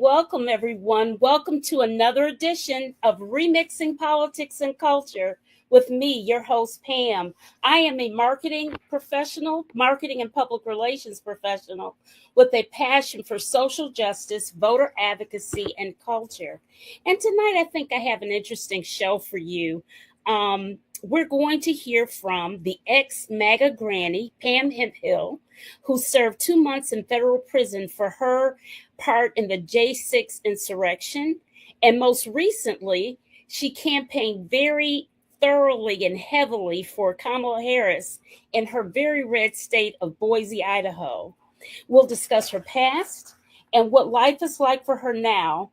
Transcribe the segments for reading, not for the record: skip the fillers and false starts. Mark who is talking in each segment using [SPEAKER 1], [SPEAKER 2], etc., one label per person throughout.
[SPEAKER 1] Welcome, everyone. Welcome to another edition of Remixing Politics and Culture with me, your host, Pam. I am a marketing professional, marketing and public relations professional with a passion for social justice, voter advocacy, and culture. And tonight, I think I have an interesting show for you. We're going to hear from the ex-Maga Granny, Pam Hemphill, who served 2 months in federal prison for her part in the J6 insurrection. And most recently, she campaigned very thoroughly and heavily for Kamala Harris in her very red state of Boise, Idaho. We'll discuss her past and what life is like for her now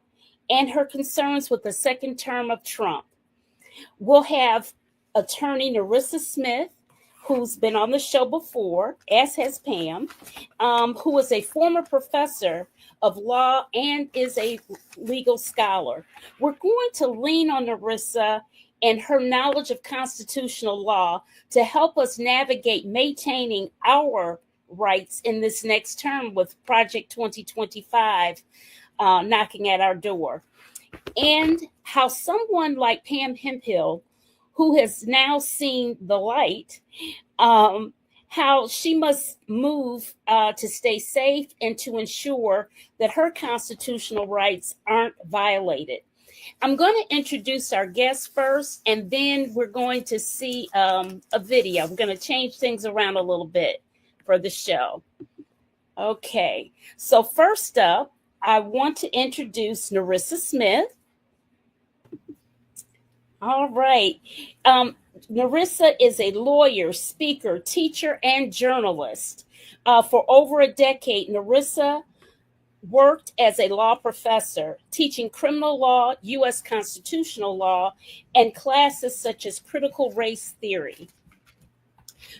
[SPEAKER 1] and her concerns with the second term of Trump. We'll have attorney Narissa Smith, who's been on the show before, as has Pam, who is a former professor of law and is a legal scholar. We're going to lean on Narissa and her knowledge of constitutional law to help us navigate maintaining our rights in this next term with Project 2025 knocking at our door. And how someone like Pam Hemphill, who has now seen the light, how she must move to stay safe and to ensure that her constitutional rights aren't violated. I'm going to introduce our guests first, and then we're going to see a video. We're going to change things around a little bit for the show. Okay, so first up, I want to introduce Narissa Smith. All right. Narissa is a lawyer, speaker, teacher, and journalist. For over a decade, Narissa worked as a law professor, teaching criminal law, U.S. constitutional law, and classes such as critical race theory.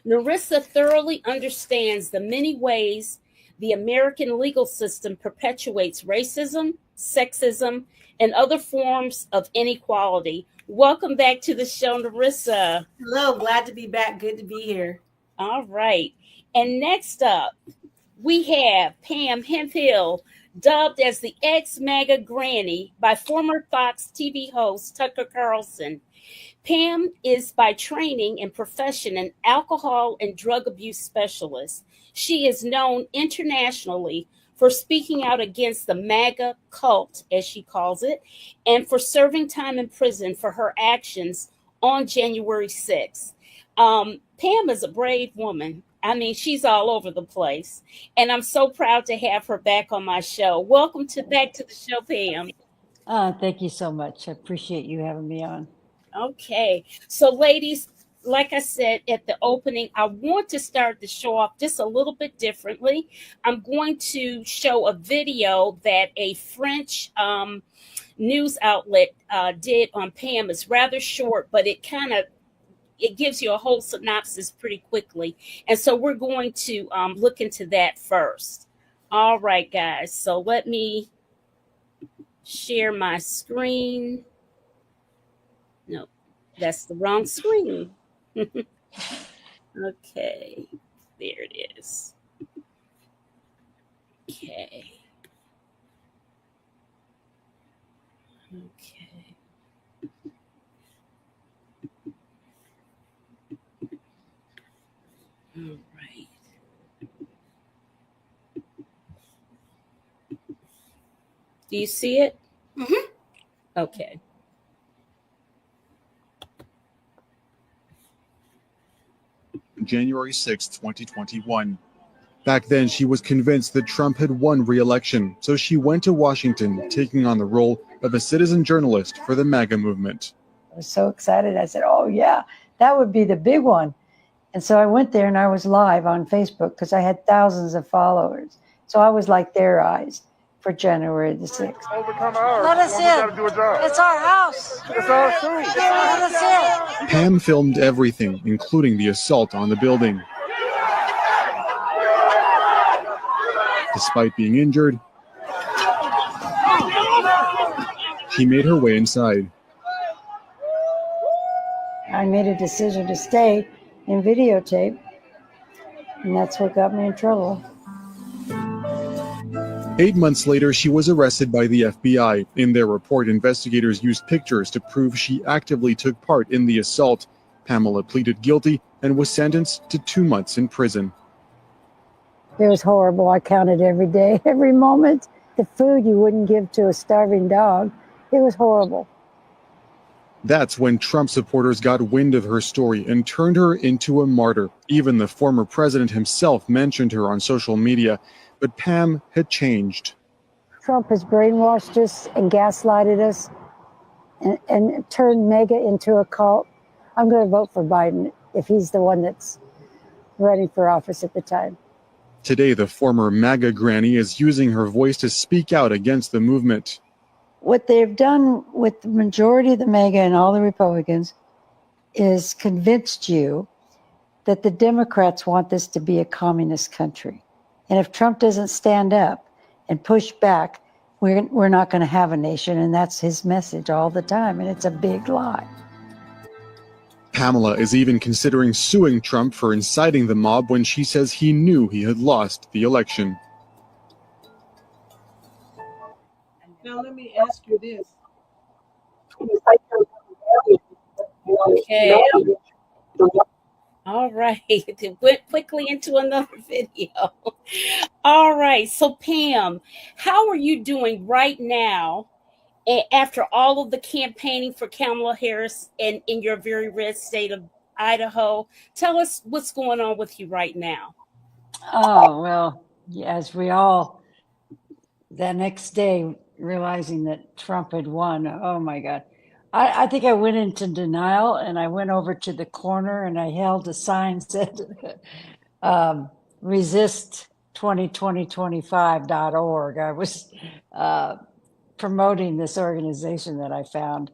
[SPEAKER 1] Narissa thoroughly understands the many ways the American legal system perpetuates racism, sexism, and other forms of inequality. Welcome back to the show, Narissa.
[SPEAKER 2] Hello, glad to be back. Good to be here.
[SPEAKER 1] All right. And next up, we have Pam Hemphill, dubbed as the ex-Maga Granny by former Fox TV host Tucker Carlson. Pam is by training and profession an alcohol and drug abuse specialist. She is known internationally for speaking out against the MAGA cult, as she calls it, and for serving time in prison for her actions on January 6th. Pam is a brave woman. I mean, she's all over the place, and I'm so proud to have her back on my show. Welcome back to the show, Pam.
[SPEAKER 3] Thank you so much. I appreciate you having me on.
[SPEAKER 1] Okay, so ladies, like I said at the opening, I want to start the show off just a little bit differently. I'm going to show a video that a French news outlet did on Pam. It's rather short, but it gives you a whole synopsis pretty quickly. And so we're going to look into that first. All right, guys. So let me share my screen. No, that's the wrong screen. Okay, there it is. Okay. All right. Do you see it?
[SPEAKER 2] Mm-hmm.
[SPEAKER 1] Okay.
[SPEAKER 4] January 6, 2021. Back then, she was convinced that Trump had won re-election, so she went to Washington, taking on the role of a citizen journalist for the MAGA movement.
[SPEAKER 3] I was so excited. I said, oh, yeah, that would be the big one. And so I went there and I was live on Facebook because I had thousands of followers. So I was like their eyes for January the 6th.
[SPEAKER 5] Let us in. It's our house. It's our street. Let us in.
[SPEAKER 4] Pam filmed everything, including the assault on the building. Despite being injured, she made her way inside.
[SPEAKER 3] I made a decision to stay and videotape, and that's what got me in trouble.
[SPEAKER 4] 8 months later, she was arrested by the FBI. In their report, investigators used pictures to prove she actively took part in the assault. Pamela pleaded guilty and was sentenced to 2 months in prison.
[SPEAKER 3] It was horrible. I counted every day, every moment. The food you wouldn't give to a starving dog. It was horrible.
[SPEAKER 4] That's when Trump supporters got wind of her story and turned her into a martyr. Even the former president himself mentioned her on social media, but Pam had changed.
[SPEAKER 3] Trump has brainwashed us and gaslighted us and turned MAGA into a cult. I'm going to vote for Biden if he's the one that's running for office at the time.
[SPEAKER 4] Today, the former Maga Granny is using her voice to speak out against the movement.
[SPEAKER 3] What they've done with the majority of the MAGA and all the Republicans is convinced you that the Democrats want this to be a communist country. And if Trump doesn't stand up and push back, we're not going to have a nation. And that's his message all the time. And it's a big lie.
[SPEAKER 4] Pamela is even considering suing Trump for inciting the mob when she says he knew he had lost the election.
[SPEAKER 2] Now let me ask you this.
[SPEAKER 1] Okay. All right. It went quickly into another video. All right. So, Pam, how are you doing right now after all of the campaigning for Kamala Harris in your very red state of Idaho? Tell us what's going on with you right now.
[SPEAKER 3] Oh, well, as we all, that next day, realizing that Trump had won, oh my God. I think I went into denial and I went over to the corner and I held a sign that said, resist 202025.org. I was promoting this organization that I found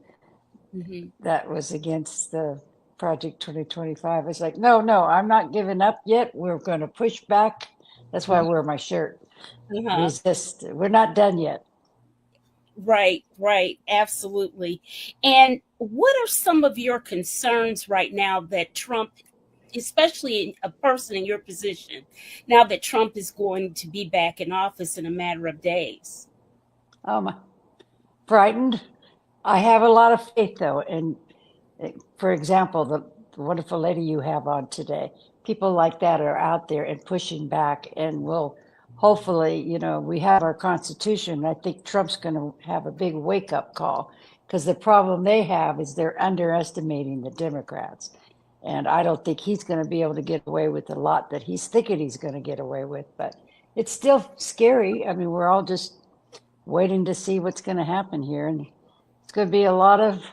[SPEAKER 3] that was against the Project 2025. It's like, no, I'm not giving up yet. We're going to push back. That's why I wear my shirt. Resist. We're not done yet.
[SPEAKER 1] Right, absolutely. And what are some of your concerns right now that Trump, especially a person in your position, now that Trump is going to be back in office in a matter of days?
[SPEAKER 3] Frightened. I have a lot of faith, though. And for example, the wonderful lady you have on today, people like that are out there and pushing back and will hopefully, we have our Constitution. I think Trump's going to have a big wake-up call because the problem they have is they're underestimating the Democrats. And I don't think he's going to be able to get away with a lot that he's thinking he's going to get away with. But it's still scary. I mean, we're all just waiting to see what's going to happen here. And it's going to be a lot of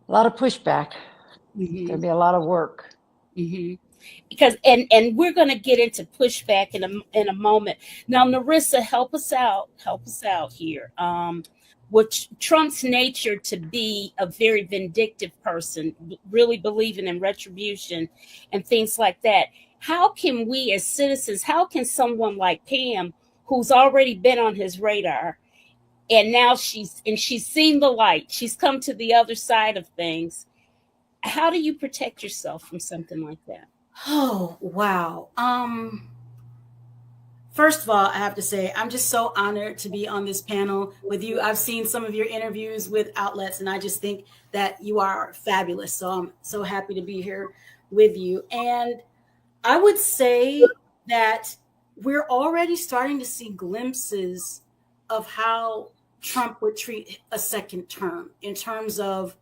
[SPEAKER 3] pushback. It's going to be a lot of work.
[SPEAKER 1] Because and we're going to get into pushback in a moment. Now, Narissa, help us out here. With Trump's nature to be a very vindictive person, really believing in retribution and things like that, how can we as citizens, how can someone like Pam, who's already been on his radar, and now she's seen the light, she's come to the other side of things, how do you protect yourself from something like that?
[SPEAKER 2] Oh, wow. First of all, I have to say, I'm just so honored to be on this panel with you. I've seen some of your interviews with outlets, and I just think that you are fabulous. So I'm so happy to be here with you. And I would say that we're already starting to see glimpses of how Trump would treat a second term in terms of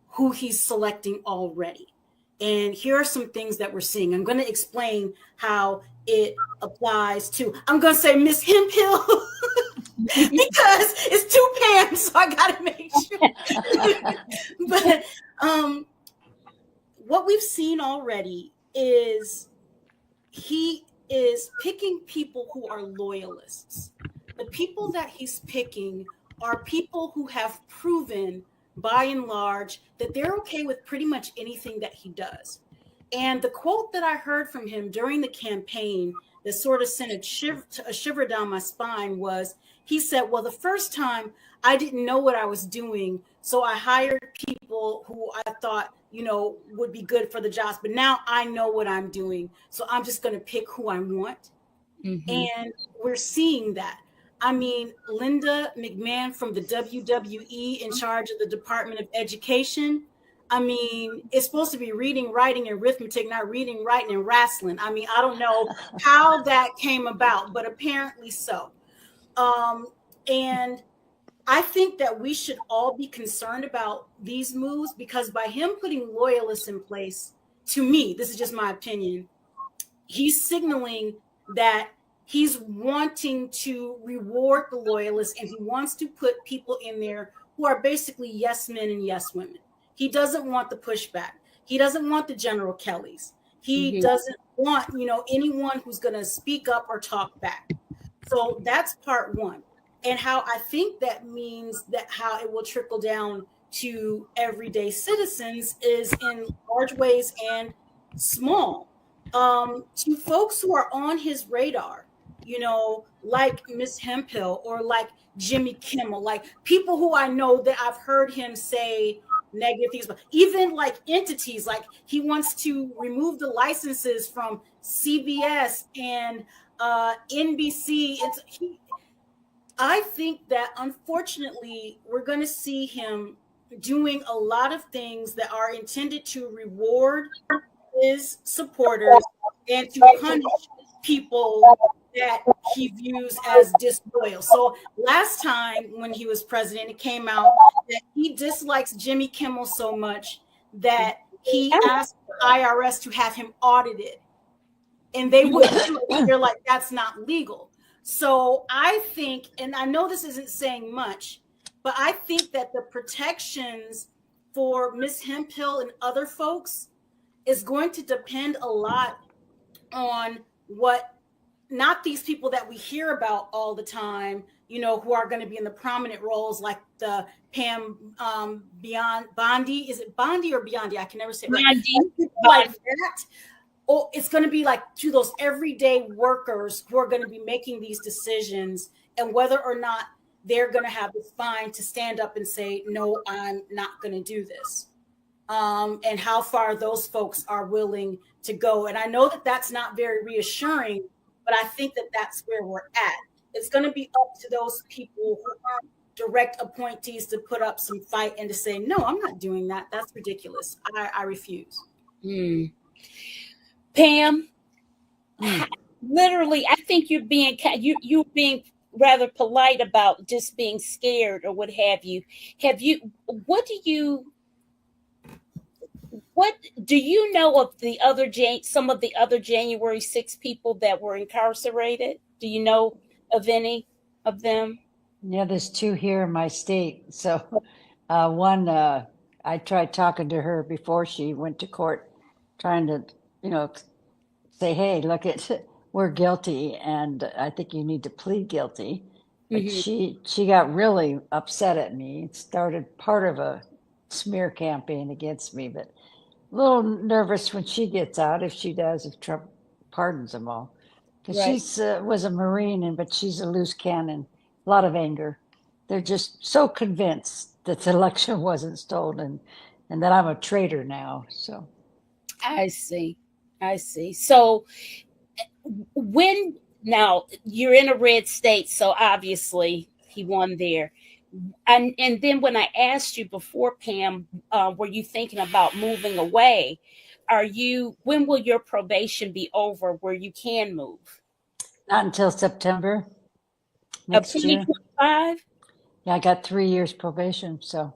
[SPEAKER 2] who he's selecting already. And here are some things that we're seeing. I'm going to explain how it applies to, I'm going to say Miss Hemp Hill. because it's two Pams, so I gotta make sure. But what we've seen already is he is picking people who are loyalists. The people that he's picking are people who have proven, by and large, that they're okay with pretty much anything that he does. And the quote that I heard from him during the campaign that sort of sent a shiver down my spine was, he said, well, the first time I didn't know what I was doing, so I hired people who I thought, would be good for the jobs. But now I know what I'm doing, so I'm just going to pick who I want. Mm-hmm. And we're seeing that. I mean, Linda McMahon from the WWE in charge of the Department of Education. I mean, it's supposed to be reading, writing, and arithmetic, not reading, writing, and wrestling. I mean, I don't know how that came about, but apparently so. And I think that we should all be concerned about these moves, because by him putting loyalists in place, to me, this is just my opinion, he's signaling that he's wanting to reward the loyalists, and he wants to put people in there who are basically yes men and yes women. He doesn't want the pushback. He doesn't want the General Kellys. He doesn't want, anyone who's going to speak up or talk back. So that's part one. And how I think that means that how it will trickle down to everyday citizens is in large ways and small. To folks who are on his radar, like Miss Hemphill or like Jimmy Kimmel, like people who I know that I've heard him say negative things, but even like entities, like he wants to remove the licenses from CBS and NBC. I think that unfortunately we're going to see him doing a lot of things that are intended to reward his supporters and to punish people that he views as disloyal. So last time when he was president, it came out that he dislikes Jimmy Kimmel so much that he asked the IRS to have him audited, and they wouldn't do it. They're like, that's not legal. So I think, and I know this isn't saying much, but I think that the protections for Miss Hemphill and other folks is going to depend a lot on what, not these people that we hear about all the time, who are going to be in the prominent roles, like the Pam Bondi. Is it Bondi or Biondi? I can never say it right. Like that. Oh, it's going to be like to those everyday workers who are going to be making these decisions, and whether or not they're going to have the spine to stand up and say, no, I'm not going to do this. And how far those folks are willing to go. And I know that that's not very reassuring, but I think that that's where we're at. It's going to be up to those people who aren't direct appointees to put up some fight and to say, no, I'm not doing that. That's ridiculous. I refuse.
[SPEAKER 1] Pam, literally, I think you're being rather polite about just being scared or what have you. What do you know of some of the other January 6 people that were incarcerated? Do you know of any of them?
[SPEAKER 3] Yeah, there's 2 here in my state. So one, I tried talking to her before she went to court, trying to, say, hey, look, we're guilty, and I think you need to plead guilty. But she got really upset at me. It started part of a smear campaign against me, but a little nervous when she gets out, if she does, if Trump pardons them all. Because she was a Marine, but she's a loose cannon, a lot of anger. They're just so convinced that the election wasn't stolen and that I'm a traitor now. So
[SPEAKER 1] I see. So now you're in a red state, so obviously he won there. And then when I asked you before, Pam, were you thinking about moving away? When will your probation be over where you can move?
[SPEAKER 3] Not until September next year.
[SPEAKER 1] 2025?
[SPEAKER 3] Yeah, I got 3 years probation. So,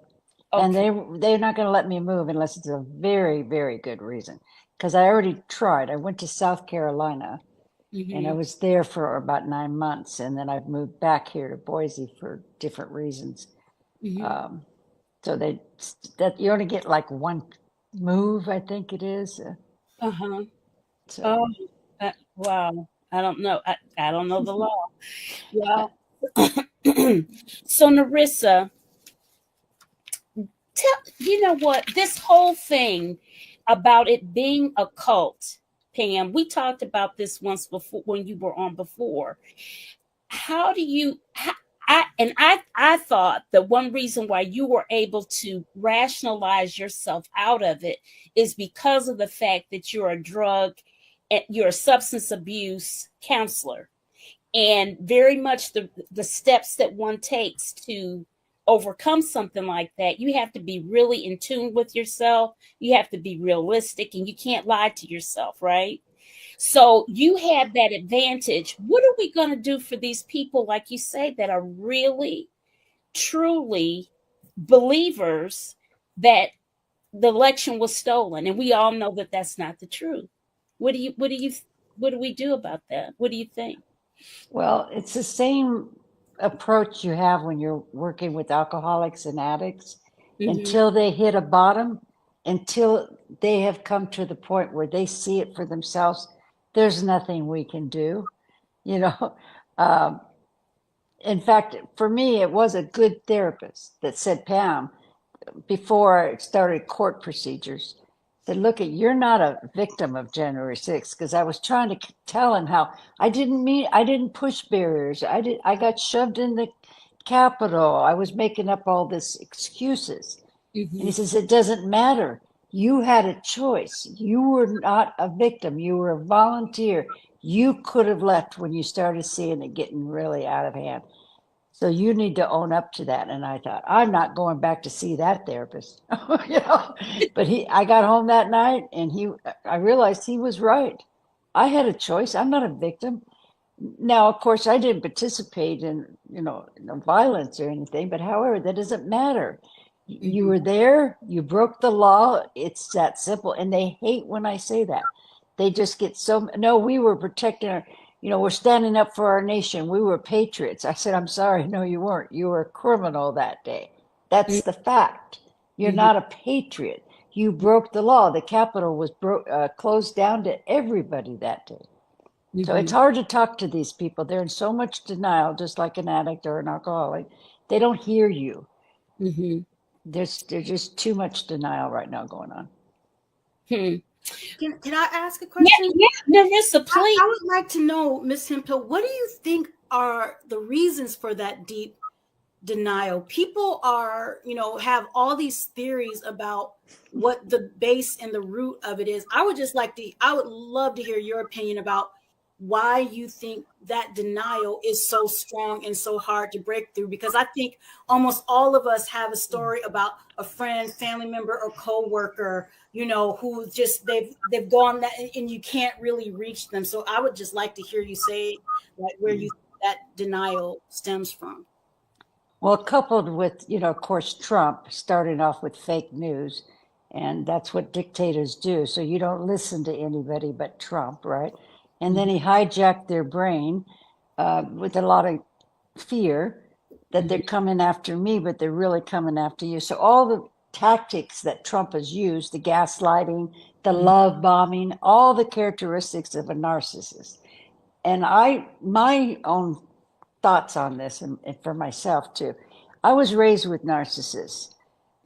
[SPEAKER 1] okay.
[SPEAKER 3] And they're not going to let me move unless it's a very, very good reason. Because I already tried. I went to South Carolina And I was there for about 9 months, and then I've moved back here to Boise for different reasons. So that you only get like one move, I think it is.
[SPEAKER 1] Uh-huh.
[SPEAKER 3] So
[SPEAKER 1] Oh, wow. I don't know. I don't know the law. Well, so Narissa, you know what? This whole thing about it being a cult, Pam, we talked about this once before when you were on before. How do you, I thought that one reason why you were able to rationalize yourself out of it is because of the fact that you're a substance abuse counselor, and very much the steps that one takes to overcome something like that, you have to be really in tune with yourself, you have to be realistic, and you can't lie to yourself, right? So you have that advantage. What are we going to do for these people, like you say, that are really truly believers that the election was stolen, and we all know that that's not the truth? What do we do about that? What do you think?
[SPEAKER 3] well, it's the same approach you have when you're working with alcoholics and addicts.
[SPEAKER 1] Mm-hmm.
[SPEAKER 3] Until they hit a bottom, until they have come to the point where they see it for themselves, there's nothing we can do, you know. Um, in fact, for me, it was a good therapist that said, Pam, before I started court procedures, said, look, you're not a victim of January 6th, because I was trying to tell him how I didn't push barriers. I got shoved in the Capitol. I was making up all this excuses. And he
[SPEAKER 1] Mm-hmm.
[SPEAKER 3] says, it doesn't matter. You had a choice. You were not a victim. You were a volunteer. You could have left when you started seeing it getting really out of hand. So you need to own up to that. And I thought, I'm not going back to see that therapist, you know. But I got home that night, and I realized he was right. I had a choice. I'm not a victim. Now, of course, I didn't participate in, no violence or anything, but however, that doesn't matter. You
[SPEAKER 1] Mm-hmm.
[SPEAKER 3] were there, you broke the law. It's that simple. And they hate when I say that. They just get so, no, we were protecting we're standing up for our nation. We were patriots. I said, I'm sorry. No, you weren't. You were a criminal that day. That's the fact. You're
[SPEAKER 1] Mm-hmm.
[SPEAKER 3] not a patriot. You broke the law. The Capitol was closed down to everybody that day. So it's
[SPEAKER 1] Mm-hmm.
[SPEAKER 3] hard to talk to these people. They're in so much denial, just like an addict or an alcoholic. They don't hear you.
[SPEAKER 1] Mm-hmm.
[SPEAKER 3] There's just too much denial right now going on.
[SPEAKER 1] Hmm.
[SPEAKER 2] Can I ask a
[SPEAKER 1] Yeah,
[SPEAKER 2] question?
[SPEAKER 1] yeah, Narissa, please.
[SPEAKER 2] I would like to know, Miss Hemphill, what do you think are the reasons for that deep denial? People are, have all these theories about what the base and the root of it is. I would love to hear your opinion about why you think that denial is so strong and so hard to break through, because I think almost all of us have a story about a friend, family member, or coworker, who just they've gone that, and you can't really reach them. So I would just like to hear you say, like, where you think that denial stems from.
[SPEAKER 3] Well, coupled with, of course, Trump starting off with fake news, and that's what dictators do. So you don't listen to anybody but Trump, right? And then he hijacked their brain with a lot of fear that they're coming after me, but they're really coming after you. So all the tactics that Trump has used, the gaslighting, the love bombing, all the characteristics of a narcissist. And my own thoughts on this, and for myself too. I was raised with narcissists.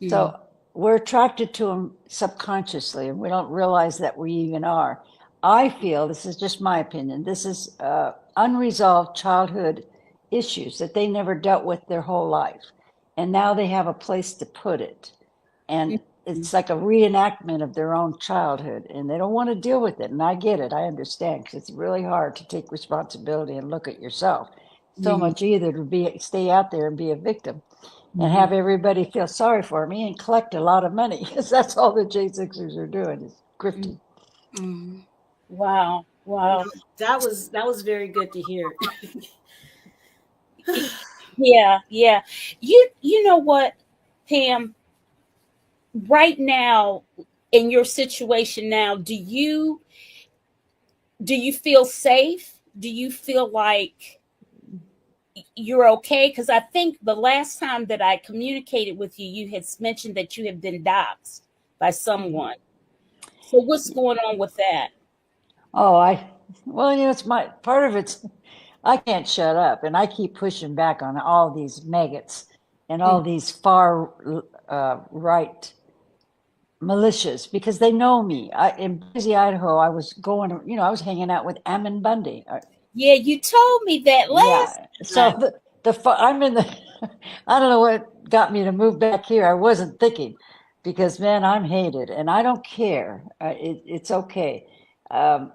[SPEAKER 1] Mm-hmm.
[SPEAKER 3] So we're attracted to them subconsciously, and we don't realize that we even are. I feel, this is just my opinion, this is unresolved childhood issues that they never dealt with their whole life. And now they have a place to put it. And it's like a reenactment of their own childhood, and they don't want to deal with it. And I get it. I understand, because it's really hard to take responsibility and look at yourself. So
[SPEAKER 1] Mm-hmm.
[SPEAKER 3] much either to stay out there and be a victim and
[SPEAKER 1] Mm-hmm.
[SPEAKER 3] have everybody feel sorry for me and collect a lot of money, because that's all the J6ers are doing is grifting.
[SPEAKER 2] Mm-hmm.
[SPEAKER 1] Wow. Wow.
[SPEAKER 2] That was very good to hear.
[SPEAKER 1] Yeah, yeah. You know what, Pam, right now in your situation now, do you feel safe? Do you feel like you're okay? Because I think the last time that I communicated with you, you had mentioned that you had been doxxed by someone. So what's going on with that?
[SPEAKER 3] Oh, well, it's my part of it's, I can't shut up and I keep pushing back on all these maggots and all these far right militias because they know me. In Boise, Idaho, I was going, I was hanging out with Ammon Bundy.
[SPEAKER 1] Yeah, you told me that last
[SPEAKER 3] Yeah. So
[SPEAKER 1] time.
[SPEAKER 3] I'm in the, I don't know what got me to move back here. I wasn't thinking because, man, I'm hated and I don't care. It's okay. Um,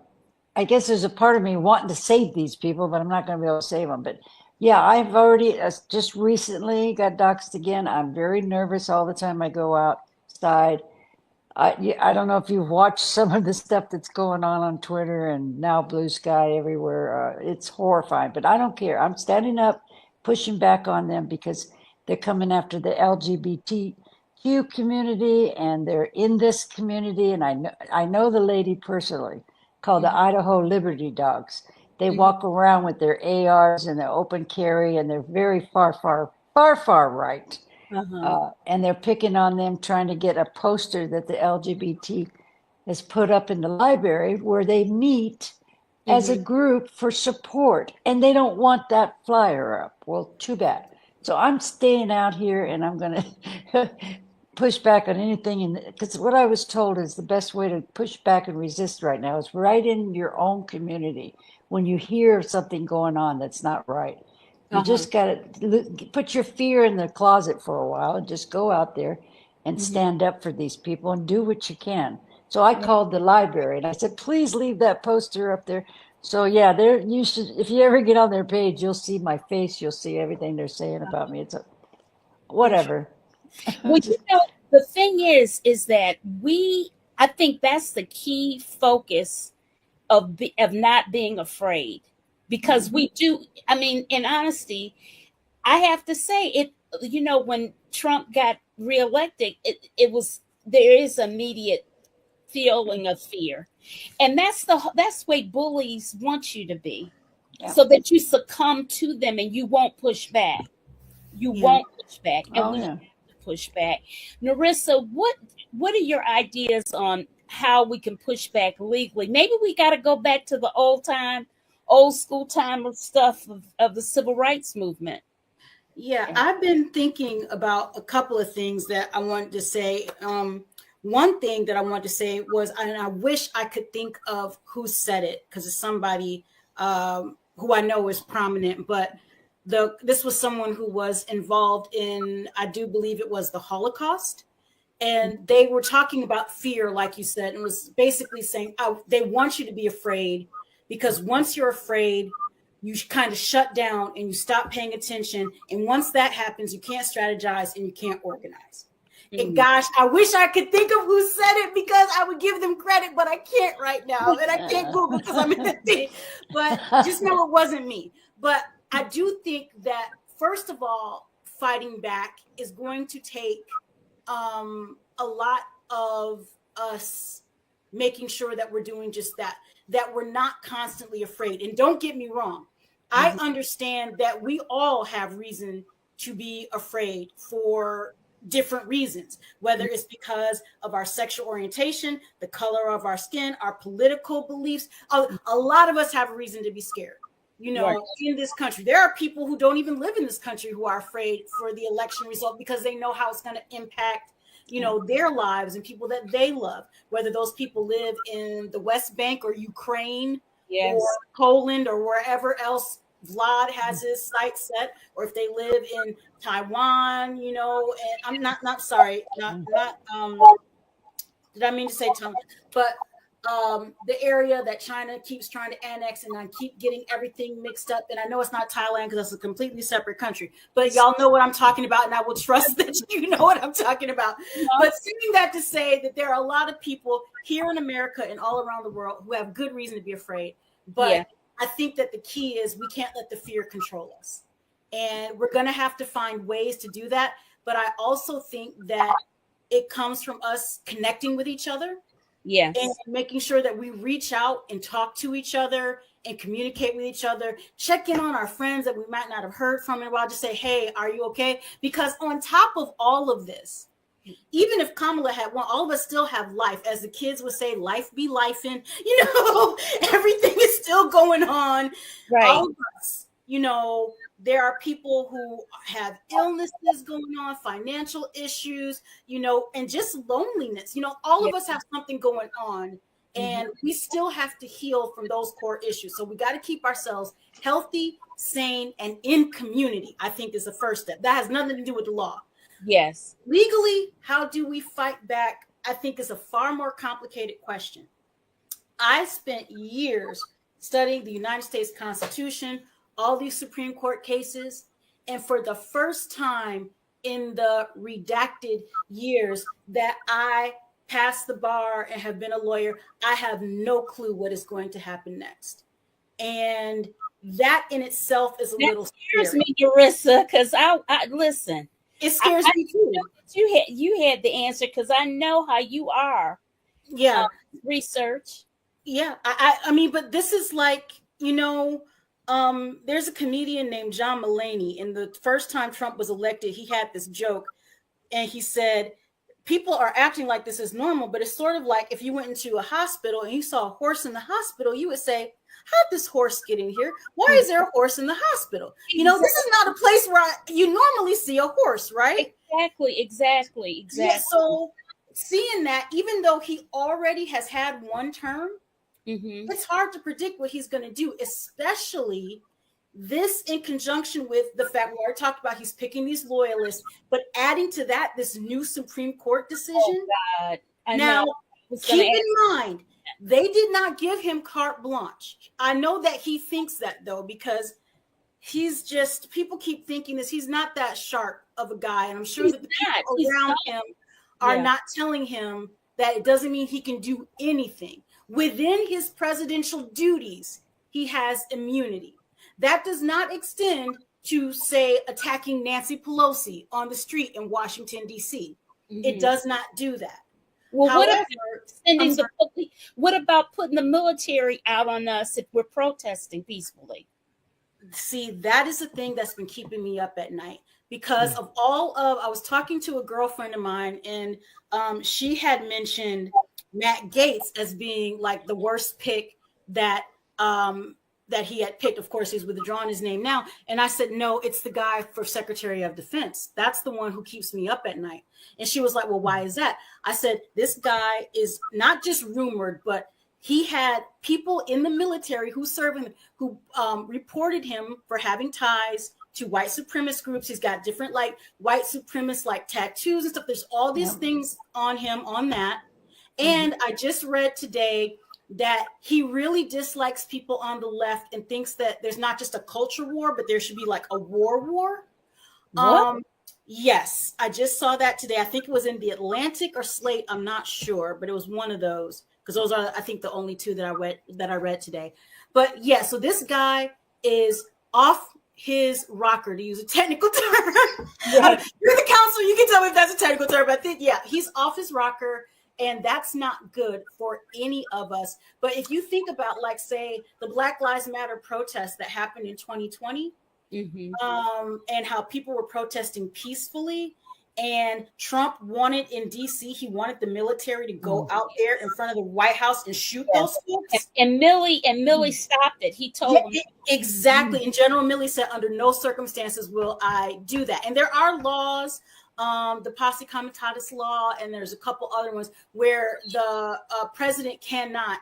[SPEAKER 3] I guess there's a part of me wanting to save these people, but I'm not going to be able to save them. But yeah, I've already just recently got doxxed again. I'm very nervous all the time I go outside. I don't know if you've watched some of the stuff that's going on Twitter and now Blue Sky everywhere. It's horrifying, but I don't care. I'm standing up, pushing back on them because they're coming after the LGBTQ community and they're in this community. And I know the lady personally called the Idaho Liberty Dogs. They walk around with their ARs and their open carry, and they're very far, far, far, far right.
[SPEAKER 1] Uh-huh.
[SPEAKER 3] And they're picking on them, trying to get a poster that the LGBT has put up in the library where they meet as a group for support. And they don't want that flyer up. Well, too bad. So I'm staying out here and I'm going to push back on anything. Because what I was told is the best way to push back and resist right now is right in your own community when you hear something going on that's not right. You
[SPEAKER 1] Uh-huh.
[SPEAKER 3] just got to put your fear in the closet for a while and just go out there and stand up for these people and do what you can. So I called the library and I said, please leave that poster up there. So yeah, there you should. If you ever get on their page, you'll see my face. You'll see everything they're saying about me. It's whatever.
[SPEAKER 1] Well, the thing is that I think that's the key focus of not being afraid, because we do. I mean, in honesty, I have to say it. When Trump got reelected, there is immediate feeling of fear, and that's the way bullies want you to be,
[SPEAKER 3] Yeah.
[SPEAKER 1] so that you succumb to them and you won't push back. You
[SPEAKER 2] Yeah.
[SPEAKER 1] won't push back, and
[SPEAKER 3] Oh
[SPEAKER 1] we
[SPEAKER 3] yeah.
[SPEAKER 1] have to push back. Narissa, what are your ideas on how we can push back legally? Maybe we got to go back to the old school time of stuff of the civil rights movement.
[SPEAKER 2] Yeah, I've been thinking about a couple of things that I wanted to say. One thing that I wanted to say was, and I wish I could think of who said it because it's somebody who I know is prominent, but this was someone who was involved in, I do believe it was the Holocaust. And they were talking about fear, like you said, and was basically saying, oh, they want you to be afraid because once you're afraid, you kind of shut down and you stop paying attention. And once that happens, you can't strategize and you can't organize. And gosh, I wish I could think of who said it because I would give them credit, but I can't right now. And I can't Google because I'm in the thing. But just know it wasn't me. But I do think that, first of all, fighting back is going to take a lot of us making sure that we're doing just that we're not constantly afraid. And don't get me wrong, I understand that we all have reason to be afraid for different reasons, whether it's because of our sexual orientation, the color of our skin, our political beliefs. A lot of us have a reason to be scared.
[SPEAKER 1] Right.
[SPEAKER 2] In this country, there are people who don't even live in this country who are afraid for the election result because they know how it's going to impact, their lives and people that they love, whether those people live in the West Bank or Ukraine
[SPEAKER 1] Yes.
[SPEAKER 2] or Poland or wherever else Vlad has his sights set, or if they live in Taiwan, and I'm not sorry, not did I mean to say Taiwan, but the area that China keeps trying to annex, and I keep getting everything mixed up. And I know it's not Thailand because that's a completely separate country, but y'all know what I'm talking about, and I will trust that you know what I'm talking about. But saying that to say that there are a lot of people here in America and all around the world who have good reason to be afraid. But I think that the key is we can't let the fear control us. And we're going to have to find ways to do that. But I also think that it comes from us connecting with each other.
[SPEAKER 1] Yes.
[SPEAKER 2] and making sure that we reach out and talk to each other and communicate with each other, check in on our friends that we might not have heard from in a while, just say, hey, are you okay? Because on top of all of this, even if Kamala had won, all of us still have life. As the kids would say, life be lifing. Everything is still going on.
[SPEAKER 1] Right.
[SPEAKER 2] All of us, there are people who have illnesses going on, financial issues, and just loneliness. All of us have something going on, and we still have to heal from those core issues. So we got to keep ourselves healthy, sane, and in community, I think, is the first step. That has nothing to do with the law.
[SPEAKER 1] Yes.
[SPEAKER 2] Legally, how do we fight back? I think is a far more complicated question. I spent years studying the United States Constitution, all these Supreme Court cases, and for the first time in the redacted years that I passed the bar and have been a lawyer, I have no clue what is going to happen next. And that in itself is a little
[SPEAKER 1] scares
[SPEAKER 2] scary.
[SPEAKER 1] me, Yarissa, because I listen.
[SPEAKER 2] It scares me too.
[SPEAKER 1] You had the answer because I know how you are.
[SPEAKER 2] Yeah.
[SPEAKER 1] Research.
[SPEAKER 2] Yeah. I mean, but this is like, there's a comedian named John Mulaney. And the first time Trump was elected, he had this joke. And he said, people are acting like this is normal, but it's sort of like if you went into a hospital and you saw a horse in the hospital, you would say, how'd this horse get in here? Why is there a horse in the hospital? This is not a place where you normally see a horse, right?
[SPEAKER 1] Exactly.
[SPEAKER 2] Yeah, so seeing that, even though he already has had one term, it's hard to predict what he's going to do, especially this in conjunction with the fact we already talked about he's picking these loyalists, but adding to that this new Supreme Court decision.
[SPEAKER 1] Oh, God.
[SPEAKER 2] Now, keep in mind, they did not give him carte blanche. I know that he thinks that, though, because people keep thinking this. He's not that sharp of a guy. And I'm sure that the people around him are not telling him that it doesn't mean he can do anything. Within his presidential duties, he has immunity. That does not extend to, say, attacking Nancy Pelosi on the street in Washington, D.C. It does not do that.
[SPEAKER 1] Well, what about putting the military out on us if we're protesting peacefully?
[SPEAKER 2] See, that is the thing that's been keeping me up at night because I was talking to a girlfriend of mine, and she had mentioned Matt Gaetz as being like the worst pick that he had picked. Of course, he's withdrawn his name now. And I said, no, it's the guy for Secretary of Defense. That's the one who keeps me up at night. And she was like, well, why is that? I said, this guy is not just rumored, but he had people in the military who reported him for having ties to white supremacist groups. He's got different white supremacist tattoos and stuff. There's all these things on him on that. And I just read today that he really dislikes people on the left and thinks that there's not just a culture war, but there should be like a war.
[SPEAKER 1] What?
[SPEAKER 2] Yes, I just saw that today. I think it was in the Atlantic or Slate. I'm not sure, but it was one of those because those are, I think, the only two that I read today. But yeah, so this guy is off his rocker, to use a technical term. Right. You're the counselor. You can tell me if that's a technical term. But I think, he's off his rocker. And that's not good for any of us. But if you think about, say, the Black Lives Matter protests that happened in 2020, and how people were protesting peacefully, and Trump wanted in D.C., he wanted the military to go out there in front of the White House and shoot those folks.
[SPEAKER 1] And Milley stopped it. He told him.
[SPEAKER 2] Exactly. And General Milley said, under no circumstances will I do that. And there are laws, the Posse Comitatus law, and there's a couple other ones where the president cannot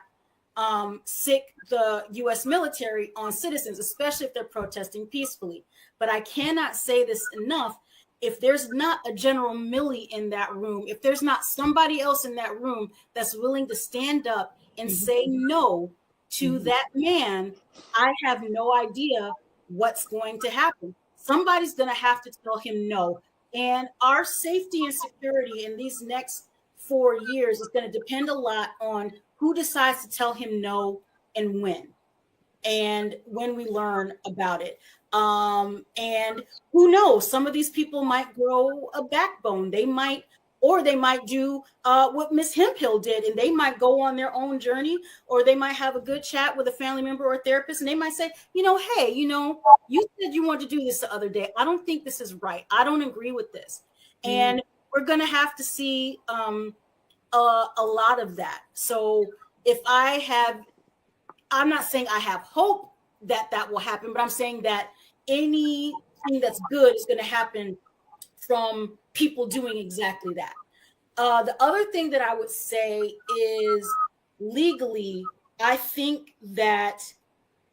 [SPEAKER 2] sick the U.S. military on citizens, especially if they're protesting peacefully. But I cannot say this enough. If there's not a General Milley in that room, if there's not somebody else in that room that's willing to stand up and say no to that man, I have no idea what's going to happen. Somebody's going to have to tell him no. And our safety and security in these next 4 years is going to depend a lot on who decides to tell him no and when we learn about it. And who knows, some of these people might grow a backbone. They might Or they might do what Miss Hemphill did, and they might go on their own journey, or they might have a good chat with a family member or a therapist, and they might say, hey, you said you wanted to do this the other day. I don't think this is right. I don't agree with this. And we're going to have to see a lot of that. So if I'm not saying I have hope that will happen, but I'm saying that anything that's good is going to happen from people doing exactly that. The other thing that I would say is legally, I think that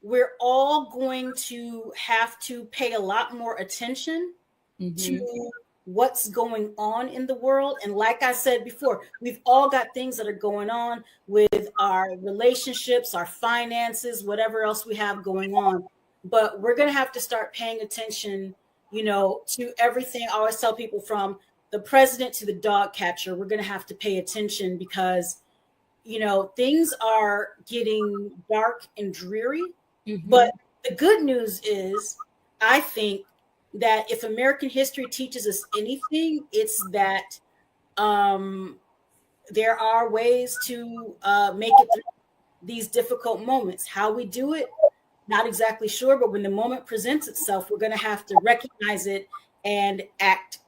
[SPEAKER 2] we're all going to have to pay a lot more attention to what's going on in the world. And like I said before, we've all got things that are going on with our relationships, our finances, whatever else we have going on. But we're going to have to start paying attention, to everything. I always tell people, from the president to the dog catcher, we're going to have to pay attention because, things are getting dark and dreary. But the good news is, I think, that if American history teaches us anything, it's that there are ways to make it through these difficult moments. How we do it, not exactly sure, but when the moment presents itself, we're going to have to recognize it and act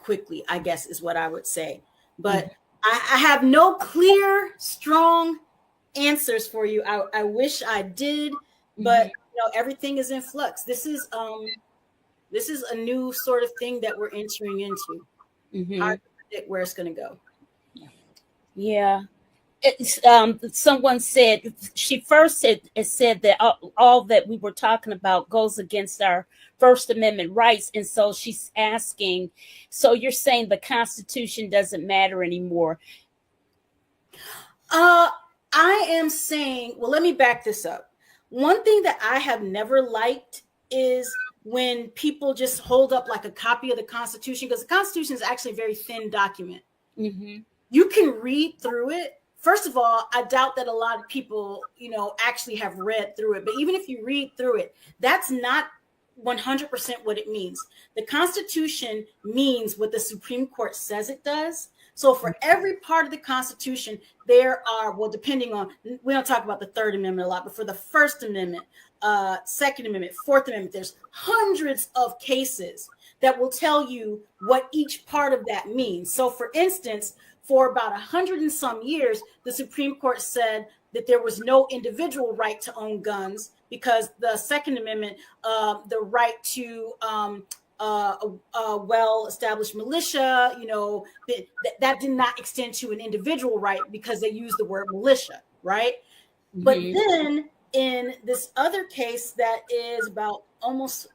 [SPEAKER 2] quickly, I guess is what I would say. But I have no clear, strong answers for you. I wish I did, but everything is in flux. This is a new sort of thing that we're entering into. Hard to predict where it's going to go.
[SPEAKER 1] Yeah. Someone said, she first said that all that we were talking about goes against our First Amendment rights. And so she's asking, so you're saying the Constitution doesn't matter anymore?
[SPEAKER 2] I am saying, well, let me back this up. One thing that I have never liked is when people just hold up like a copy of the Constitution, because the Constitution is actually a very thin document. You can read through it. First of all, I doubt that a lot of people, actually have read through it. But even if you read through it, that's not 100% what it means. The Constitution means what the Supreme Court says it does. So for every part of the Constitution, there are, well, depending on, we don't talk about the Third Amendment a lot, but for the First Amendment, Second Amendment, Fourth Amendment, there's hundreds of cases that will tell you what each part of that means. So for instance, for about 100 and some years, the Supreme Court said that there was no individual right to own guns because the Second Amendment, the right to a well-established militia, that did not extend to an individual right because they used the word militia, right? But then in this other case that is about almost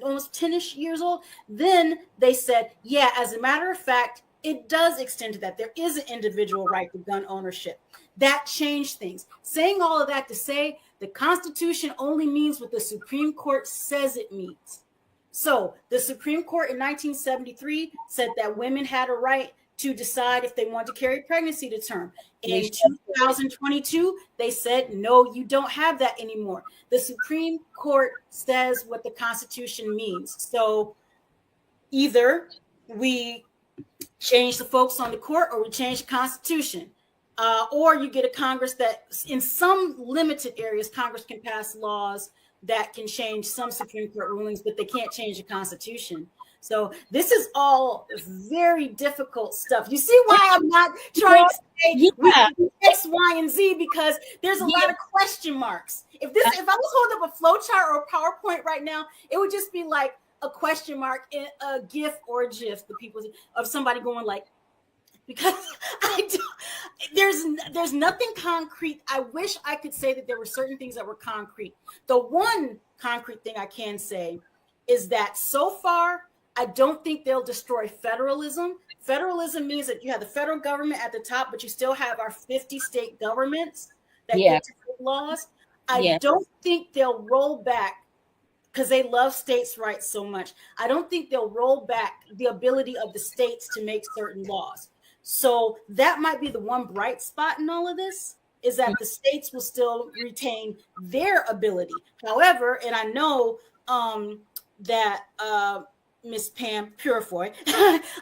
[SPEAKER 2] 10-ish years old, then they said, yeah, as a matter of fact, it does extend to that. There is an individual right to gun ownership. That changed things. Saying all of that to say the Constitution only means what the Supreme Court says it means. So the Supreme Court in 1973 said that women had a right to decide if they want to carry pregnancy to term. In 2022, they said, no, you don't have that anymore. The Supreme Court says what the Constitution means. So either we change the folks on the court or we change the Constitution. Or you get a Congress that in some limited areas, Congress can pass laws that can change some Supreme Court rulings, but they can't change the Constitution. So this is all very difficult stuff. You see why I'm not trying to say X, Y, and Z, because there's a lot of question marks. If I was holding up a flow chart or a PowerPoint right now, it would just be like a question mark in a GIF or a GIF, the people of somebody going like, because there's nothing concrete. I wish I could say that there were certain things that were concrete. The one concrete thing I can say is that so far, I don't think they'll destroy federalism. Federalism means that you have the federal government at the top, but you still have our 50 state governments that get to make laws. I don't think they'll roll back, because they love states' rights so much. I don't think they'll roll back the ability of the states to make certain laws. So that might be the one bright spot in all of this, is that the states will still retain their ability. However, and I know that Miss Pam Purifoy.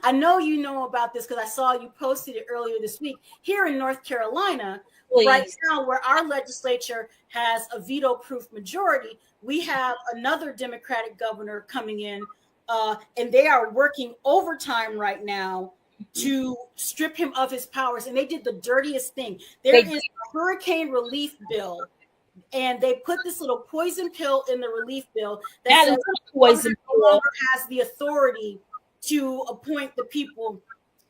[SPEAKER 2] I know you know about this because I saw you posted it earlier this week. Here in North Carolina, right
[SPEAKER 1] Please.
[SPEAKER 2] now, where our legislature has a veto-proof majority, we have another Democratic governor coming in, and they are working overtime right now to strip him of his powers. And they did the dirtiest thing. There
[SPEAKER 1] They
[SPEAKER 2] is a hurricane relief bill, and they put this little poison pill in the relief bill that
[SPEAKER 1] that
[SPEAKER 2] says
[SPEAKER 1] little
[SPEAKER 2] the governor
[SPEAKER 1] poison
[SPEAKER 2] no
[SPEAKER 1] pill.
[SPEAKER 2] longer has the authority to appoint the people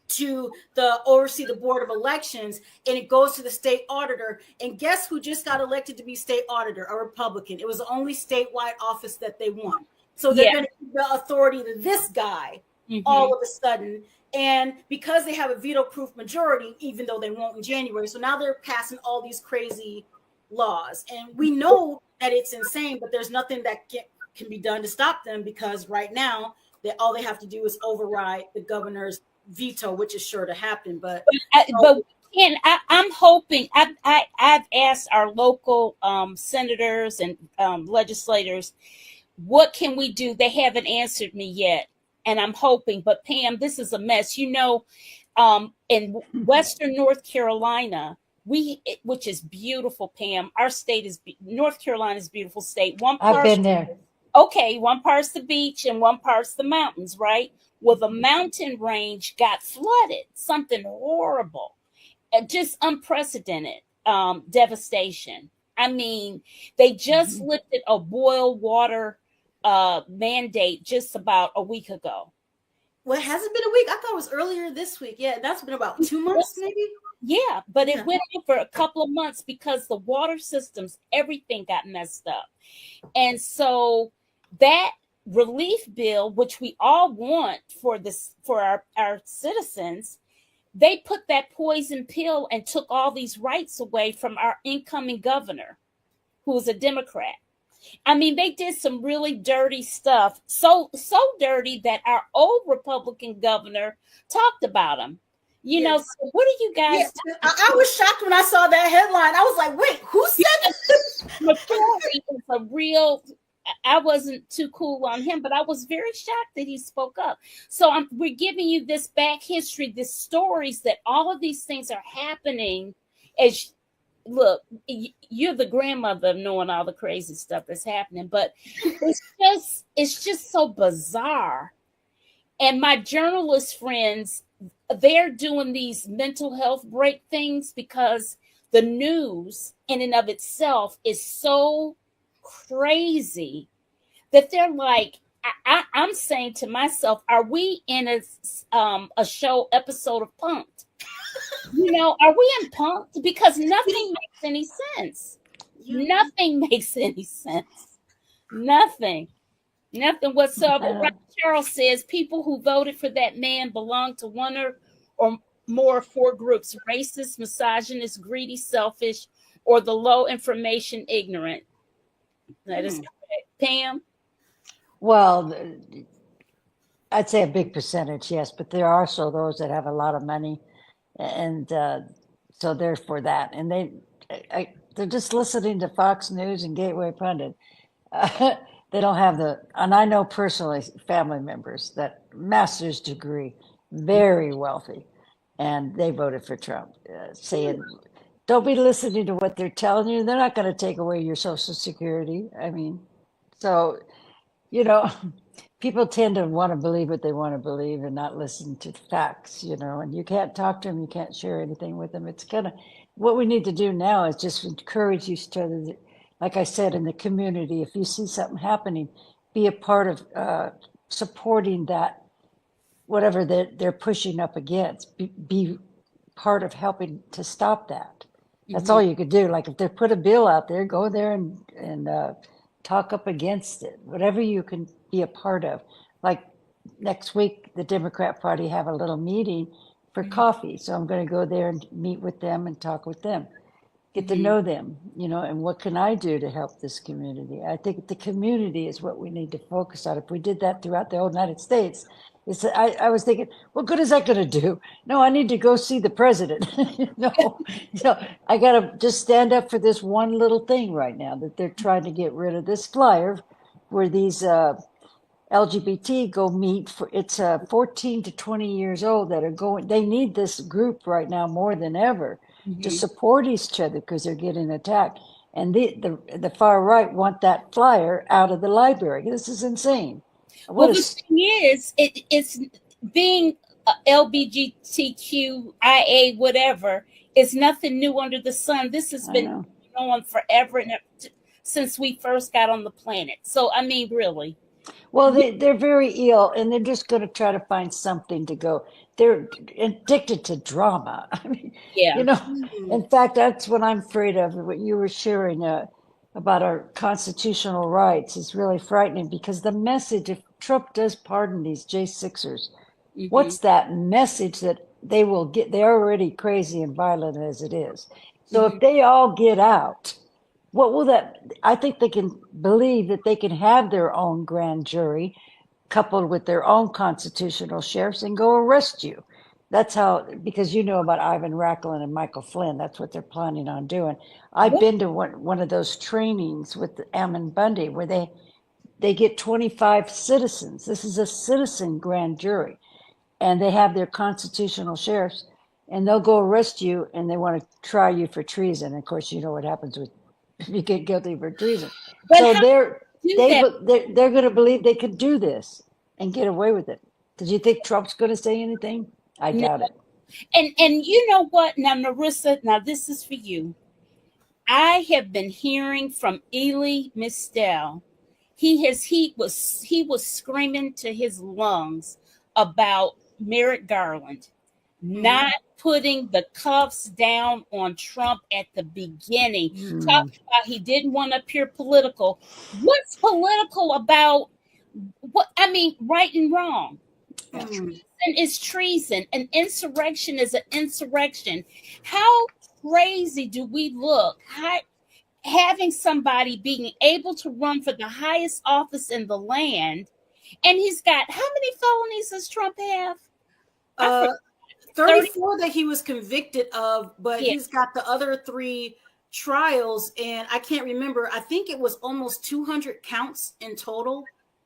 [SPEAKER 2] to the oversee the board of elections, and it goes to the state auditor. And guess who just got elected to be state auditor? A Republican. It was the only statewide office that they won. So they're
[SPEAKER 1] Yeah.
[SPEAKER 2] going to give the authority to this guy all of a sudden. And because they have a veto-proof majority, even though they won't in January, so now they're passing all these crazy laws. And we know that it's insane, but there's nothing that can be done to stop them, because right now all they have to do is override the governor's veto, which is sure to happen. But
[SPEAKER 1] I'm hoping. I've asked our local senators and legislators, what can we do? They haven't answered me yet, and I'm hoping. But Pam, this is a mess. In Western North Carolina, which is beautiful, Pam. Our state is North Carolina's beautiful state.
[SPEAKER 3] I've been there.
[SPEAKER 1] Okay, one part's the beach and one part's the mountains, right? Well, the mountain range got flooded, something horrible, just unprecedented devastation. I mean, they just lifted a boil water mandate just about a week ago.
[SPEAKER 2] Well, has it been a week? I thought it was earlier this week. Yeah, that's been about 2 months, maybe.
[SPEAKER 1] Yeah, but it went on for a couple of months because the water systems, everything got messed up. And so that relief bill, which we all want for our citizens, they put that poison pill and took all these rights away from our incoming governor, who is a Democrat. I mean, they did some really dirty stuff, so dirty that our old Republican governor talked about him. So what are you guys?
[SPEAKER 2] I was shocked when I saw that headline. I was like, wait, who said this?
[SPEAKER 1] McCrory is a real. I wasn't too cool on him, but I was very shocked that he spoke up. So we're giving you this back history, these stories that all of these things are happening. Look, you're the grandmother of knowing all the crazy stuff that's happening, but it's just so bizarre. And my journalist friends, they're doing these mental health break things because the news in and of itself is so crazy that they're like, I'm saying to myself, are we in a show episode of Punk'd? Are we in Punk'd? Because nothing makes any sense. Nothing makes any sense. Nothing whatsoever. Right? Charles says people who voted for that man belong to one or more four groups: racist, misogynist, greedy, selfish, or the low information ignorant. That is correct. Pam?
[SPEAKER 3] Well, I'd say a big percentage, yes, but there are also those that have a lot of money, and so they're for that. And they're just listening to Fox News and Gateway Pundit. They don't have and I know personally family members that master's degree, very wealthy, and they voted for Trump, saying, don't be listening to what they're telling you. They're not going to take away your Social Security. I mean, so, people tend to want to believe what they want to believe and not listen to facts, and you can't talk to them. You can't share anything with them. It's what we need to do now is just encourage each other. Like I said, in the community, if you see something happening, be a part of supporting that, whatever they're pushing up against, be part of helping to stop that. That's all you could do. Like if they put a bill out there, go there and talk up against it, whatever you can be a part of. Like next week, the Democrat Party have a little meeting for coffee. So I'm going to go there and meet with them and talk with them, get to know them, and what can I do to help this community? I think the community is what we need to focus on. If we did that throughout the whole United States, I was thinking, what good is that going to do? No, I need to go see the president. I got to just stand up for this one little thing right now that they're trying to get rid of this flyer where these LGBT go meet for, it's 14 to 20 years old that are going, they need this group right now more than ever to support each other because they're getting attacked. And the far right want that flyer out of the library. This is insane.
[SPEAKER 1] Well,
[SPEAKER 3] What
[SPEAKER 1] the
[SPEAKER 3] a,
[SPEAKER 1] thing is, it's being LGBTQIA, whatever, is nothing new under the sun. This has
[SPEAKER 3] I
[SPEAKER 1] been
[SPEAKER 3] know.
[SPEAKER 1] going on forever and since we first got on the planet. So, I mean, really.
[SPEAKER 3] Well, they're very ill and they're just going to try to find something to go. They're addicted to drama. I mean,
[SPEAKER 1] Yeah.
[SPEAKER 3] you know,
[SPEAKER 2] Mhm.
[SPEAKER 3] in fact, that's what I'm afraid of. What you were sharing about our constitutional rights is really frightening because the message, if Trump does pardon these J6ers,
[SPEAKER 1] Hmm.
[SPEAKER 3] what's that message that they will get? They're already crazy and violent as it is. So
[SPEAKER 1] Hmm.
[SPEAKER 3] if they all get out, what will that? I think they can believe that they can have their own grand jury coupled with their own constitutional sheriffs and go arrest you. That's how, because you know about Ivan Racklin and Michael Flynn. That's what they're planning on doing. I've
[SPEAKER 1] What?
[SPEAKER 3] been to one of those trainings with Ammon Bundy where they get 25 citizens. This is a citizen grand jury, and they have their constitutional sheriffs, and they'll go arrest you, and they want to try you for treason. Of course, you know what happens with if you get guilty for treason.
[SPEAKER 1] But
[SPEAKER 3] So
[SPEAKER 1] how do you do that?
[SPEAKER 3] they're going to believe they could do this and get away with it. Did you think Trump's going to say anything? I
[SPEAKER 1] No.
[SPEAKER 3] doubt it.
[SPEAKER 1] And you know what? Now, Narissa, now this is for you. I have been hearing from Ely Mistel. He was screaming to his lungs about Merrick Garland not putting the cuffs down on Trump at the beginning.
[SPEAKER 3] Hmm.
[SPEAKER 1] Talking about he didn't want to appear political. What's political about what? I mean, right and wrong.
[SPEAKER 3] Yeah.
[SPEAKER 2] Mhm.
[SPEAKER 1] Treason is treason. An insurrection is an insurrection. How crazy do we look? Having somebody being able to run for the highest office in the land, and he's got how many felonies does Trump have? I
[SPEAKER 2] Uh,
[SPEAKER 1] forgot. 30.
[SPEAKER 2] 34 that he was convicted of, but
[SPEAKER 1] Yeah.
[SPEAKER 2] he's got the other 3 trials, and I can't remember. I think it was almost 200 counts in total.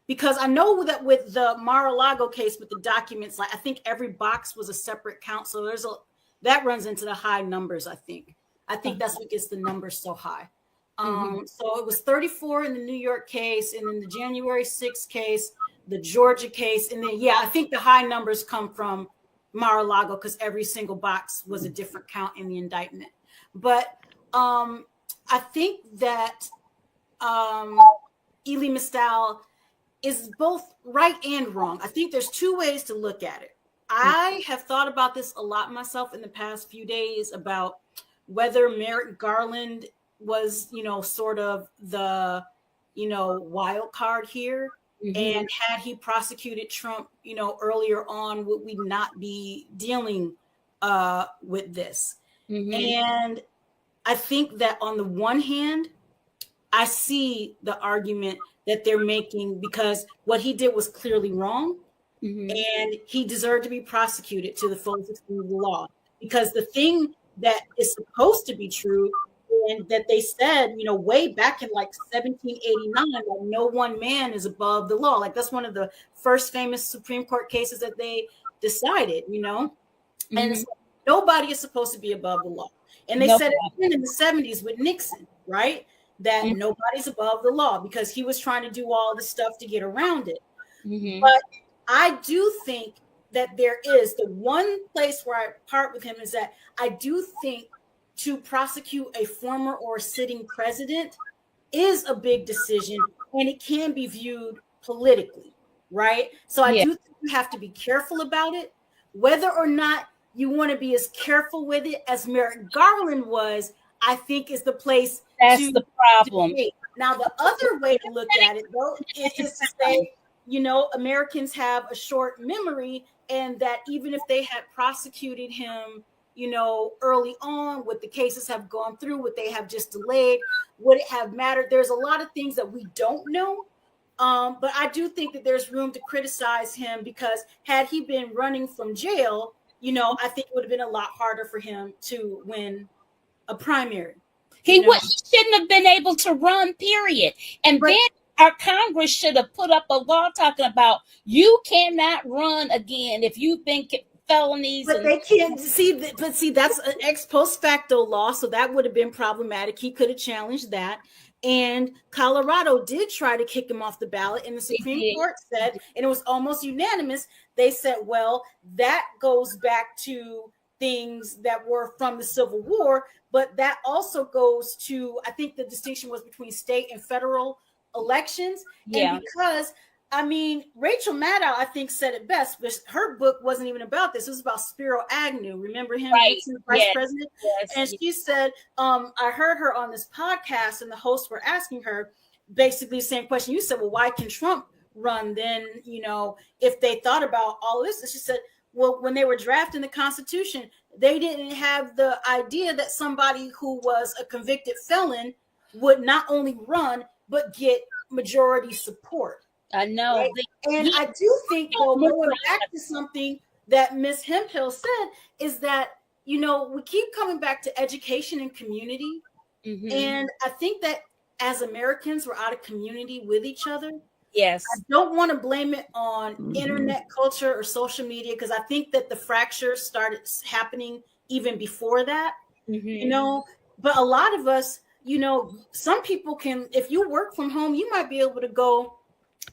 [SPEAKER 2] Because I know that with the Mar-a-Lago case with the documents, like I think every box was a separate count. So that runs into the high numbers, I think. I think that's what gets the numbers so high.
[SPEAKER 1] Mhm.
[SPEAKER 2] So it was 34 in the New York case, and then the January 6th case, the Georgia case, and then I think the high numbers come from Mar-a-Lago because every single box was a different count in the indictment. But I think that Ely Mistal is both right and wrong. I think there's 2 ways to look at it. I have thought about this a lot myself in the past few days about whether Merrick Garland was, sort of the, wild card here.
[SPEAKER 1] Mhm.
[SPEAKER 2] And had he prosecuted Trump, earlier on, would we not be dealing with this?
[SPEAKER 1] Mhm.
[SPEAKER 2] And I think that on the one hand, I see the argument that they're making because what he did was clearly wrong
[SPEAKER 1] Mhm.
[SPEAKER 2] and he deserved to be prosecuted to the fullest extent of the law. Because the thing that is supposed to be true and that they said, way back in like 1789, like no one man is above the law. Like that's one of the first famous Supreme Court cases that they decided, and
[SPEAKER 1] Mhm.
[SPEAKER 2] so nobody is supposed to be above the law. And they
[SPEAKER 1] No.
[SPEAKER 2] said it again in the 70s with Nixon, right? That
[SPEAKER 1] Mhm.
[SPEAKER 2] nobody's above the law because he was trying to do all the stuff to get around it.
[SPEAKER 1] Mhm.
[SPEAKER 2] But I do think that there is the one place where I part with him is that I do think to prosecute a former or sitting president is a big decision and it can be viewed politically, right? So I
[SPEAKER 1] Yeah.
[SPEAKER 2] do think you have to be careful about it. Whether or not you want to be as careful with it as Merrick Garland was, I think is the place
[SPEAKER 1] That's
[SPEAKER 2] to
[SPEAKER 1] the problem.
[SPEAKER 2] debate. Now, the other way to look at it, though, is to say, Americans have a short memory, and that even if they had prosecuted him, early on, what the cases have gone through, what they have just delayed, would it have mattered? There's a lot of things that we don't know. But I do think that there's room to criticize him because had he been running from jail, I think it would have been a lot harder for him to win a primary.
[SPEAKER 1] He shouldn't have been able to run, period. And
[SPEAKER 2] But
[SPEAKER 1] then our Congress should have put up a law talking about you cannot run again if you've been felonies.
[SPEAKER 2] But they can't see. But see, that's an ex post facto law, so that would have been problematic. He could have challenged that. And Colorado did try to kick him off the ballot, and the Supreme Court said, and it was almost unanimous. They said, well, that goes back to things that were from the Civil War, but that also goes to, I think the distinction was between state and federal elections.
[SPEAKER 1] Yeah.
[SPEAKER 2] And because, I mean, Rachel Maddow, I think, said it best, but her book wasn't even about this. It was about Spiro Agnew. Remember him,
[SPEAKER 1] right.
[SPEAKER 2] Vice President?
[SPEAKER 1] Yes.
[SPEAKER 2] And she said, I heard her on this podcast, and the hosts were asking her basically the same question you said. Well, why can Trump run then, if they thought about all of this? And she said, well, when they were drafting the Constitution, they didn't have the idea that somebody who was a convicted felon would not only run, but get majority support.
[SPEAKER 1] I know.
[SPEAKER 2] Right? And I do think, though, going back to something that Ms. Hemphill said, is that, we keep coming back to education and community.
[SPEAKER 1] Mm-hmm.
[SPEAKER 2] And I think that as Americans, we're out of community with each other.
[SPEAKER 1] Yes.
[SPEAKER 2] I don't want to blame it on internet culture or social media, because I think that the fracture started happening even before that, but a lot of us, some people can, if you work from home, you might be able to go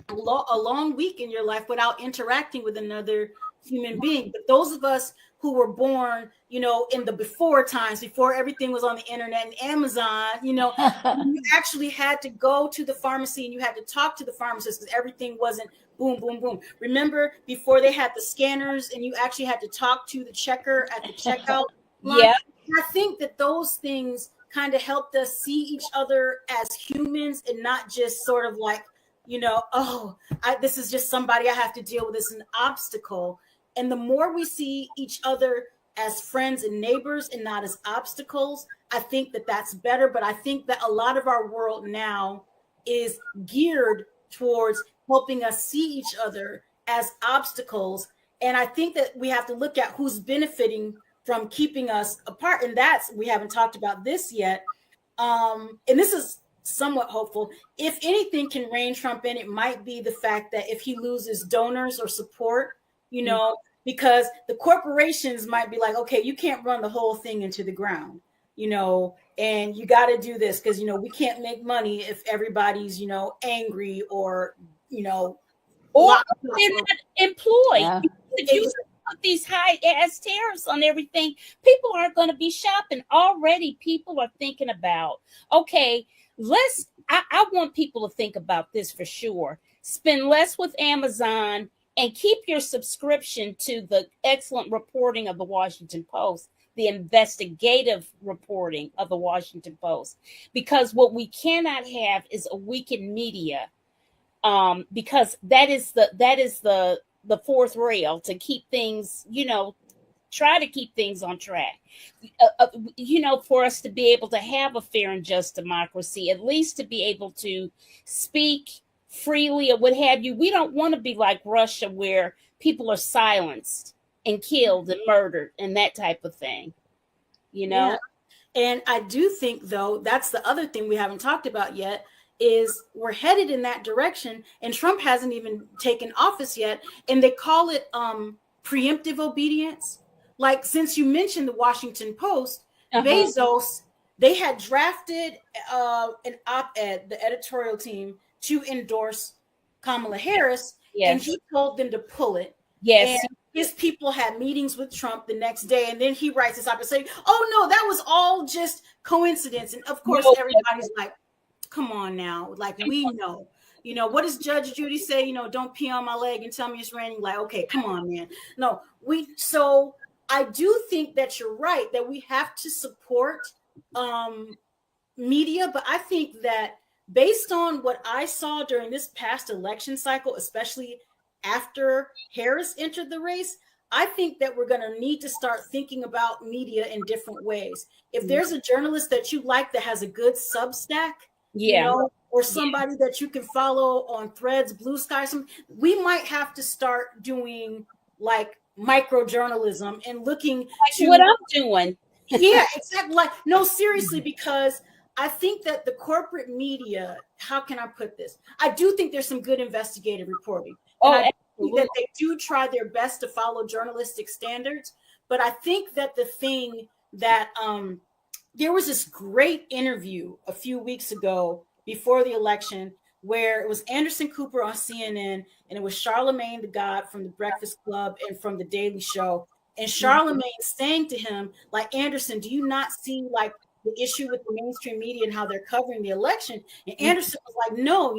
[SPEAKER 2] a long week in your life without interacting with another human being. But those of us who were born, in the before times, before everything was on the internet and Amazon, you actually had to go to the pharmacy and you had to talk to the pharmacist, because everything wasn't boom, boom, boom. Remember before they had the scanners and you actually had to talk to the checker at the checkout line? Yeah. I think that those things kind of helped us see each other as humans and not just sort of like, this is just somebody I have to deal with. It's an obstacle. And the more we see each other as friends and neighbors and not as obstacles, I think that that's better. But I think that a lot of our world now is geared towards helping us see each other as obstacles. And I think that we have to look at who's benefiting from keeping us apart. And we haven't talked about this yet. And this is somewhat hopeful. If anything can rein Trump in, it might be the fact that if he loses donors or support, because the corporations might be like, okay, you can't run the whole thing into the ground, and you got to do this because, we can't make money if everybody's, angry or they're not
[SPEAKER 1] employed. Yeah. If you put these high ass tariffs on everything, people aren't going to be shopping. Already people are thinking about, okay, I want people to think about this for sure. Spend less with Amazon and keep your subscription to the excellent reporting of the Washington Post, the investigative reporting of the Washington Post, because what we cannot have is a weakened media, because that is the fourth rail to keep things, try to keep things on track. For us to be able to have a fair and just democracy, at least to be able to speak freely or what have you. We don't want to be like Russia, where people are silenced and killed and murdered and that type of thing,
[SPEAKER 2] Yeah. And I do think, though, that's the other thing we haven't talked about yet, is we're headed in that direction, and Trump hasn't even taken office yet. And they call it preemptive obedience. Like, since you mentioned the Washington Post, Bezos, they had drafted an op-ed, the editorial team, to endorse Kamala Harris, and he told them to pull it.
[SPEAKER 1] Yes.
[SPEAKER 2] And his people had meetings with Trump the next day, and then he writes this op and saying, "Oh no, that was all just coincidence." And of course, everybody's like, "Come on now, like we know." What does Judge Judy say? Don't pee on my leg and tell me it's raining. Like, okay, come on, man. No, so I do think that you're right, that we have to support media, but I think that based on what I saw during this past election cycle, especially after Harris entered the race, I think that we're going to need to start thinking about media in different ways. If there's a journalist that you like that has a good Substack, or somebody that you can follow on Threads, Blue Sky, we might have to start doing like micro journalism and looking
[SPEAKER 1] like to what I'm doing.
[SPEAKER 2] Yeah, exactly. Like, no, seriously, because I think that the corporate media, how can I put this? I do think there's some good investigative reporting. And I think that they do try their best to follow journalistic standards. But I think that the thing that there was this great interview a few weeks ago before the election where it was Anderson Cooper on CNN and it was Charlemagne the God from the Breakfast Club and from the Daily Show. And Charlemagne saying to him, like, Anderson, do you not see like the issue with the mainstream media and how they're covering the election? And Anderson was like, no,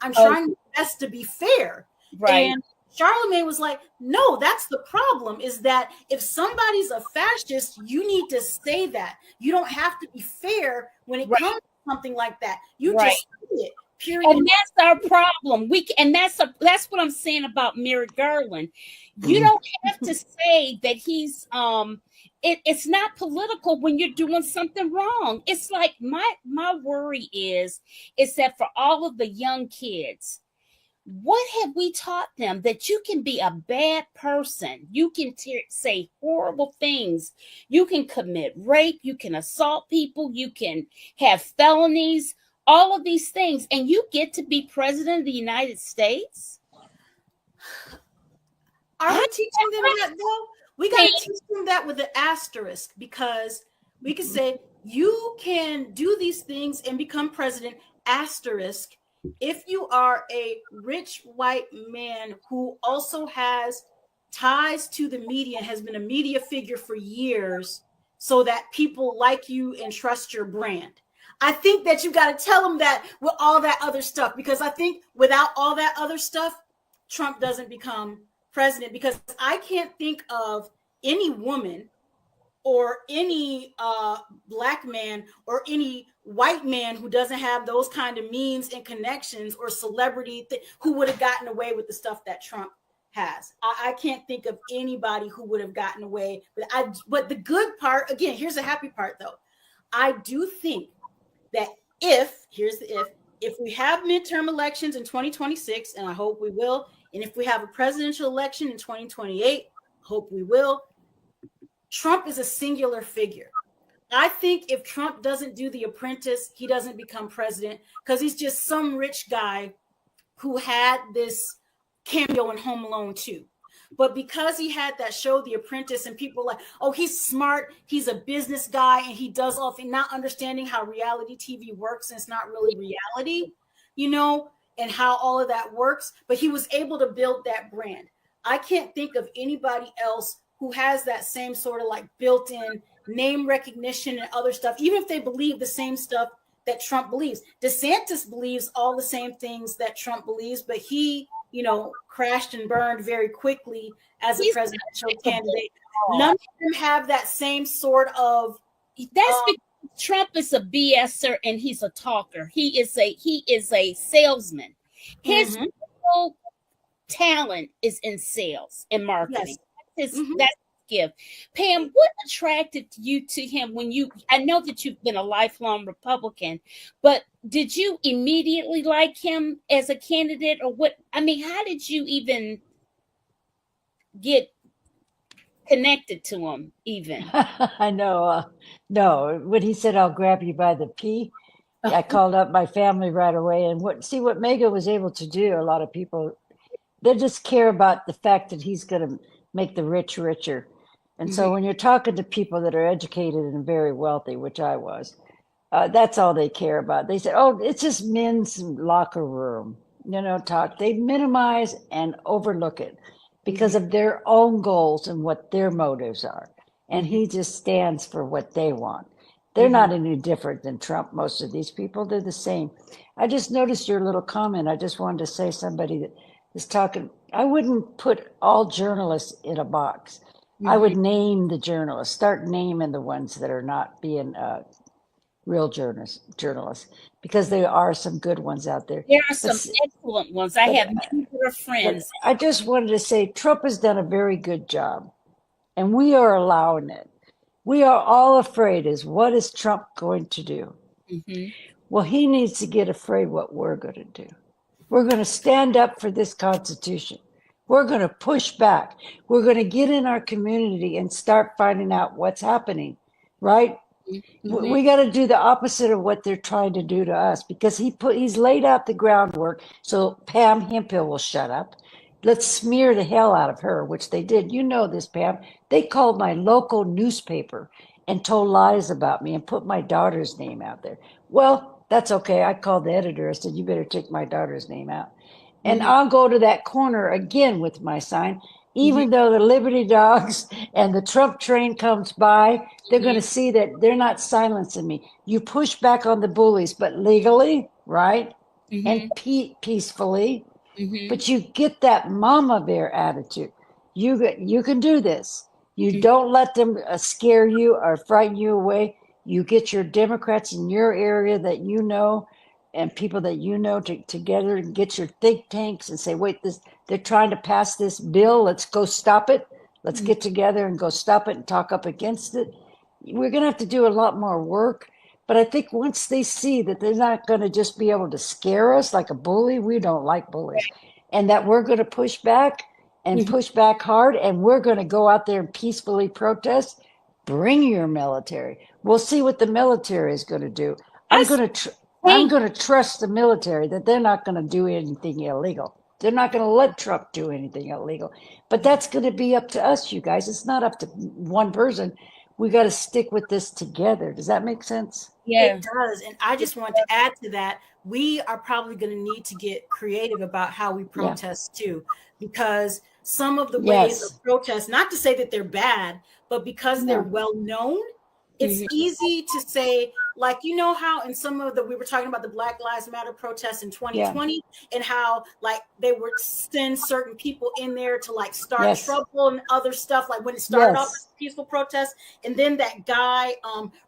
[SPEAKER 2] I'm trying my best to be fair.
[SPEAKER 1] Right.
[SPEAKER 2] And Charlemagne was like, no, that's the problem, is that if somebody's a fascist, you need to say that. You don't have to be fair when it comes to something like that. You just say it. Period.
[SPEAKER 1] And that's our problem. That's what I'm saying about Merrick Garland. You don't have to say that he's it's not political when you're doing something wrong. It's like my worry is that for all of the young kids, what have we taught them? That you can be a bad person. You can say horrible things. You can commit rape. You can assault people. You can have felonies. All of these things, and you get to be president of the United States?
[SPEAKER 2] Are we teaching them that, though? We got to teach them that with an asterisk, because we could say you can do these things and become president, asterisk, if you are a rich white man who also has ties to the media, has been a media figure for years, so that people like you and trust your brand. I think that you got to tell them that with all that other stuff, because I think without all that other stuff, Trump doesn't become president, because I can't think of any woman or any black man or any white man who doesn't have those kind of means and connections or celebrity who would have gotten away with the stuff that Trump has. I can't think of anybody who would have gotten away. But the good part, again, here's the happy part though. I do think that if we have midterm elections in 2026, and I hope we will, and if we have a presidential election in 2028, hope we will, Trump is a singular figure. I think if Trump doesn't do The Apprentice, he doesn't become president, because he's just some rich guy who had this cameo in Home Alone 2. But because he had that show, The Apprentice, and people were like, oh, he's smart, he's a business guy, and he does all things, not understanding how reality TV works, and it's not really reality, and how all of that works. But he was able to build that brand. I can't think of anybody else who has that same sort of like built-in name recognition and other stuff, even if they believe the same stuff that Trump believes. DeSantis believes all the same things that Trump believes, but he crashed and burned very quickly as a presidential candidate. None of them have that same sort of.
[SPEAKER 1] That's because Trump is a BSer and he's a talker. He is a salesman. His real talent is in sales and marketing. Yes. That's his gift. Pam, what attracted you to him I know that you've been a lifelong Republican, but did you immediately like him as a candidate, or what? I mean, how did you even get connected to him even?
[SPEAKER 3] I know. No, when he said, I'll grab you by the pee, I called up my family right away. And what Maga was able to do, a lot of people, they just care about the fact that he's going to make the rich richer. And so when you're talking to people that are educated and very wealthy, which I was, that's all they care about. They say, oh, it's just men's locker room, talk. They minimize and overlook it because of their own goals and what their motives are. And he just stands for what they want. They're not any different than Trump. Most of these people, they're the same. I just noticed your little comment. I just wanted to say somebody that is talking. I wouldn't put all journalists in a box. I would name the journalists, start naming the ones that are not being real journalists, because there are some good ones out there.
[SPEAKER 1] There are some excellent ones. I have many that are friends.
[SPEAKER 3] I just wanted to say Trump has done a very good job, and we are allowing it. We are all afraid what is Trump going to do? Well, he needs to get afraid what we're going to do. We're going to stand up for this Constitution. We're going to push back. We're going to get in our community and start finding out what's happening, right?
[SPEAKER 1] Mhm.
[SPEAKER 3] We got to do the opposite of what they're trying to do to us, because he's laid out the groundwork so Pam Hemphill will shut up. Let's smear the hell out of her, which they did. You know this, Pam. They called my local newspaper and told lies about me and put my daughter's name out there. Well, that's okay. I called the editor. I said, you better take my daughter's name out. And
[SPEAKER 1] Mhm.
[SPEAKER 3] I'll go to that corner again with my sign,
[SPEAKER 1] Mhm.
[SPEAKER 3] even though the Liberty Dogs and the Trump train comes by, they're going to see that they're not silencing me. You push back on the bullies, but legally, right? And
[SPEAKER 1] Mhm.
[SPEAKER 3] peacefully.
[SPEAKER 1] Mhm.
[SPEAKER 3] But you get that mama bear attitude. You can do this. You
[SPEAKER 1] Mhm.
[SPEAKER 3] don't let them scare you or frighten you away. You get your Democrats in your area that you know and people that you know together and get your think tanks and say, wait, this they're trying to pass this bill. Let's go stop it. Let's get together and go stop it and talk up against it. We're going to have to do a lot more work. But I think once they see that they're not going to just be able to scare us like a bully, we don't like bullies, and that we're going to push back and
[SPEAKER 1] Mhm.
[SPEAKER 3] push back hard, and we're going to go out there and peacefully protest, bring your military. We'll see what the military is going to do.
[SPEAKER 1] I
[SPEAKER 3] I'm
[SPEAKER 1] s-
[SPEAKER 3] going to I'm
[SPEAKER 1] think
[SPEAKER 3] going to trust the military that they're not going to do anything illegal. They're not going to let Trump do anything illegal. But that's going to be up to us, you guys. It's not up to one person. We got to stick with this together. Does that make sense?
[SPEAKER 1] yeah.
[SPEAKER 2] It does. And I
[SPEAKER 1] It
[SPEAKER 2] just want to add to that, we are probably going to need to get creative about how we
[SPEAKER 3] Yeah.
[SPEAKER 2] protest too, because some of the ways of
[SPEAKER 3] Yes.
[SPEAKER 2] protest, not to say that they're bad, but because they're
[SPEAKER 3] No.
[SPEAKER 2] well known, it's
[SPEAKER 1] Mhm.
[SPEAKER 2] easy to say, like, you know, how in some of the, we were talking about the Black Lives Matter protests in
[SPEAKER 3] Yeah.
[SPEAKER 2] 2020 and how like they would send certain people in there to like start
[SPEAKER 3] Yes.
[SPEAKER 2] trouble and other stuff, like when it started off as
[SPEAKER 3] Yes.
[SPEAKER 2] a peaceful protest. And then that guy,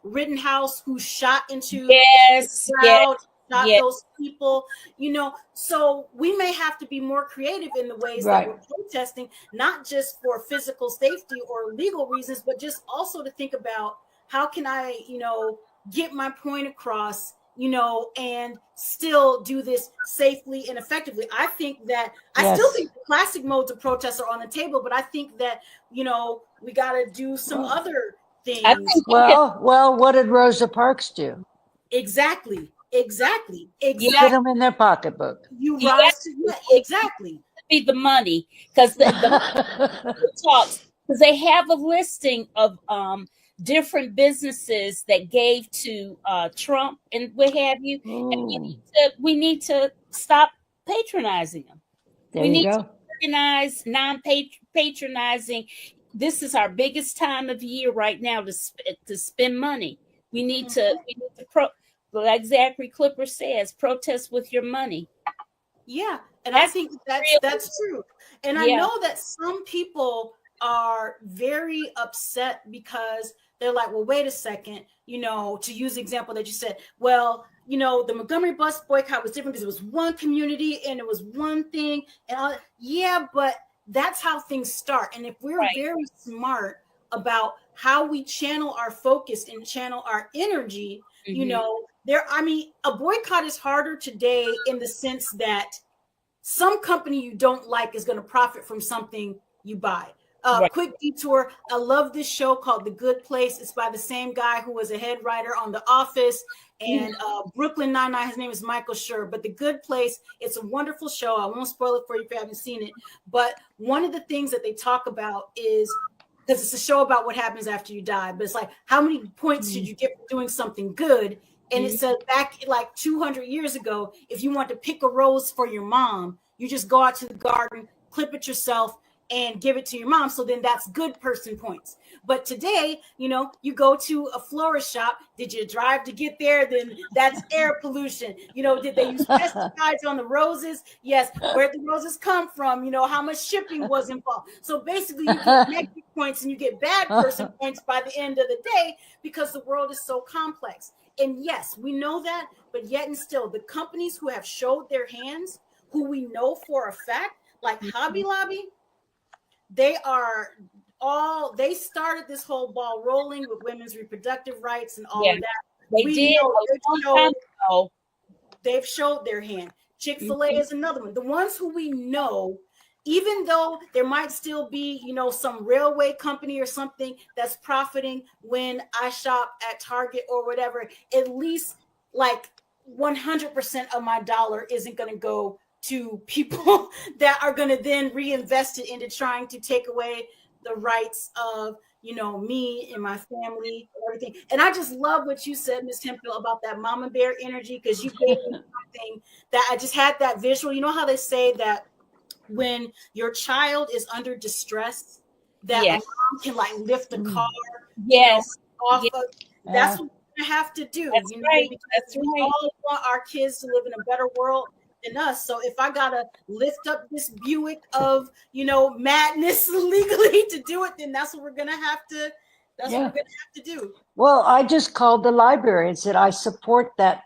[SPEAKER 2] Rittenhouse, who shot into the
[SPEAKER 1] Yes. Yes.
[SPEAKER 2] crowd, shot
[SPEAKER 1] Yes.
[SPEAKER 2] those people, you know. So we may have to be more creative in the ways that
[SPEAKER 3] Right.
[SPEAKER 2] we're protesting, not just for physical safety or legal reasons, but just also to think about how can I, you know, get my point across, you know, and still do this safely and effectively. I think that I still
[SPEAKER 3] Yes.
[SPEAKER 2] think the classic modes of protest are on the table, but I think that, you know, we got to do some
[SPEAKER 3] Well,
[SPEAKER 2] other
[SPEAKER 1] I
[SPEAKER 2] things.
[SPEAKER 1] think you can.
[SPEAKER 3] well, what did Rosa Parks do?
[SPEAKER 2] Exactly, exactly,
[SPEAKER 1] Yeah.
[SPEAKER 3] Put
[SPEAKER 2] exactly.
[SPEAKER 3] them in their pocketbook.
[SPEAKER 2] You
[SPEAKER 1] Yeah.
[SPEAKER 2] rise to, yeah,
[SPEAKER 1] It
[SPEAKER 2] exactly.
[SPEAKER 1] be the money because the talks, because they have a listing of different businesses that gave to Trump and what have you, and
[SPEAKER 3] Ooh,
[SPEAKER 1] we need to stop patronizing them.
[SPEAKER 3] there
[SPEAKER 1] We
[SPEAKER 3] you
[SPEAKER 1] need to
[SPEAKER 3] go.
[SPEAKER 1] organize non-patronizing. This is our biggest time of year right now to spend money.
[SPEAKER 2] Mhm.
[SPEAKER 1] We need to like Zachary Clipper says, protest with your money.
[SPEAKER 2] Yeah, and I
[SPEAKER 1] That's
[SPEAKER 2] think
[SPEAKER 1] really,
[SPEAKER 2] that's true. And I
[SPEAKER 1] yeah,
[SPEAKER 2] know that some people are very upset because they're like, well, wait a second, you know, to use the example that you said, well, you know, the Montgomery bus boycott was different because it was one community and it was one thing and all. Yeah, but that's how things start. And if we're
[SPEAKER 1] right.
[SPEAKER 2] very smart about how we channel our focus and channel our energy, you
[SPEAKER 1] Hmm.
[SPEAKER 2] know, there, I mean, a boycott is harder today in the sense that some company you don't like is going to profit from something you buy.
[SPEAKER 1] Right.
[SPEAKER 2] Quick detour. I love this show called The Good Place. It's by the same guy who was a head writer on The Office and Brooklyn Nine-Nine. His name is Michael Schur. But The Good Place, it's a wonderful show. I won't spoil it for you if you haven't seen it. But one of the things that they talk about is, because it's a show about what happens after you die, but it's like, how many points should you get for doing something good? And it
[SPEAKER 1] Mhm.
[SPEAKER 2] said back like 200 years ago, if you want to pick a rose for your mom, you just go out to the garden, clip it yourself, and give it to your mom. So then that's good person points. But today, you know, you go to a florist shop. Did you drive to get there? Then that's air pollution. You know, did they use pesticides on the roses? Yes. Where'd the roses come from? You know, how much shipping was involved? So basically, you get negative points and you get bad person points by the end of the day because the world is so complex. And yes, we know that, but yet and still, the companies who have showed their hands, who we know for a fact, like Hobby Lobby, they are all, they started this whole ball rolling with women's reproductive rights and all
[SPEAKER 1] Yeah,
[SPEAKER 2] of that.
[SPEAKER 1] they
[SPEAKER 2] We
[SPEAKER 1] did
[SPEAKER 2] know
[SPEAKER 1] a long time ago.
[SPEAKER 2] they've showed their hand. Chick-fil-A
[SPEAKER 1] Mhm.
[SPEAKER 2] is another one. The ones who we know even though there might still be, you know, some railway company or something that's profiting when I shop at Target or whatever, at least like 100% of my dollar isn't going to go to people that are going to then reinvest it into trying to take away the rights of, you know, me and my family and everything. And I just love what you said, Miss Hemphill, about that mama bear energy, because you gave me something that I just had that visual. You know how they say that when your child is under distress, that a
[SPEAKER 1] Yes.
[SPEAKER 2] mom can like lift a car, you know,
[SPEAKER 1] Yes.
[SPEAKER 2] off
[SPEAKER 1] Yes.
[SPEAKER 2] of. That's what we're gonna have to do,
[SPEAKER 1] That's
[SPEAKER 2] you know,
[SPEAKER 1] right.
[SPEAKER 2] because
[SPEAKER 1] That's
[SPEAKER 2] we
[SPEAKER 1] right.
[SPEAKER 2] all want our kids to live in a better world than us. So if I gotta lift up this Buick of, you know, madness legally to do it, then that's what we're gonna have to. That's what
[SPEAKER 3] Yeah.
[SPEAKER 2] we're gonna have to do.
[SPEAKER 3] Well, I just called the library and said, I support that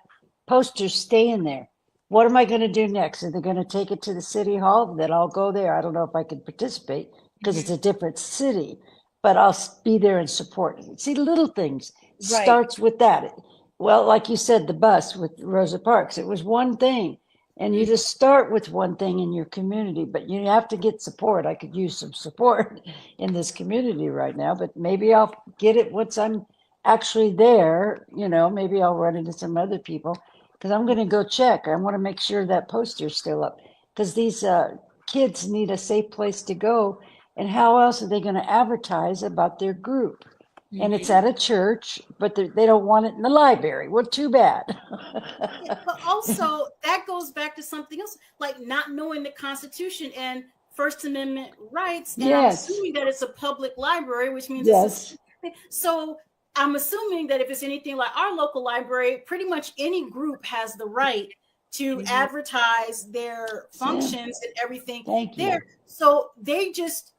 [SPEAKER 3] poster staying there. What am I going to do next? Are they going to take it to the city hall? Then I'll go there. I don't know if I can participate because it's a different city, but I'll be there and support. See, little things
[SPEAKER 1] Right.
[SPEAKER 3] starts with that. Well, like you said, the bus with Rosa Parks, it was one thing. And you just start with one thing in your community, but you have to get support. I could use some support in this community right now, but maybe I'll get it once I'm actually there. You know, maybe I'll run into some other people because I'm going to go check. I want to make sure that poster's still up because these kids need a safe place to go. And how else are they going to advertise about their group? And it's at a church, but they don't want it in the library. Well, too bad.
[SPEAKER 2] Yeah, but also that goes back to something else, like not knowing the Constitution and First Amendment rights. And I'm
[SPEAKER 3] Yes,
[SPEAKER 2] assuming that it's a public library, which means it's
[SPEAKER 3] yes.
[SPEAKER 2] a so I'm assuming that if it's anything like our local library, pretty much any group has the right to advertise their
[SPEAKER 3] Yeah,
[SPEAKER 2] functions and everything
[SPEAKER 3] thank
[SPEAKER 2] there.
[SPEAKER 3] you.
[SPEAKER 2] So they just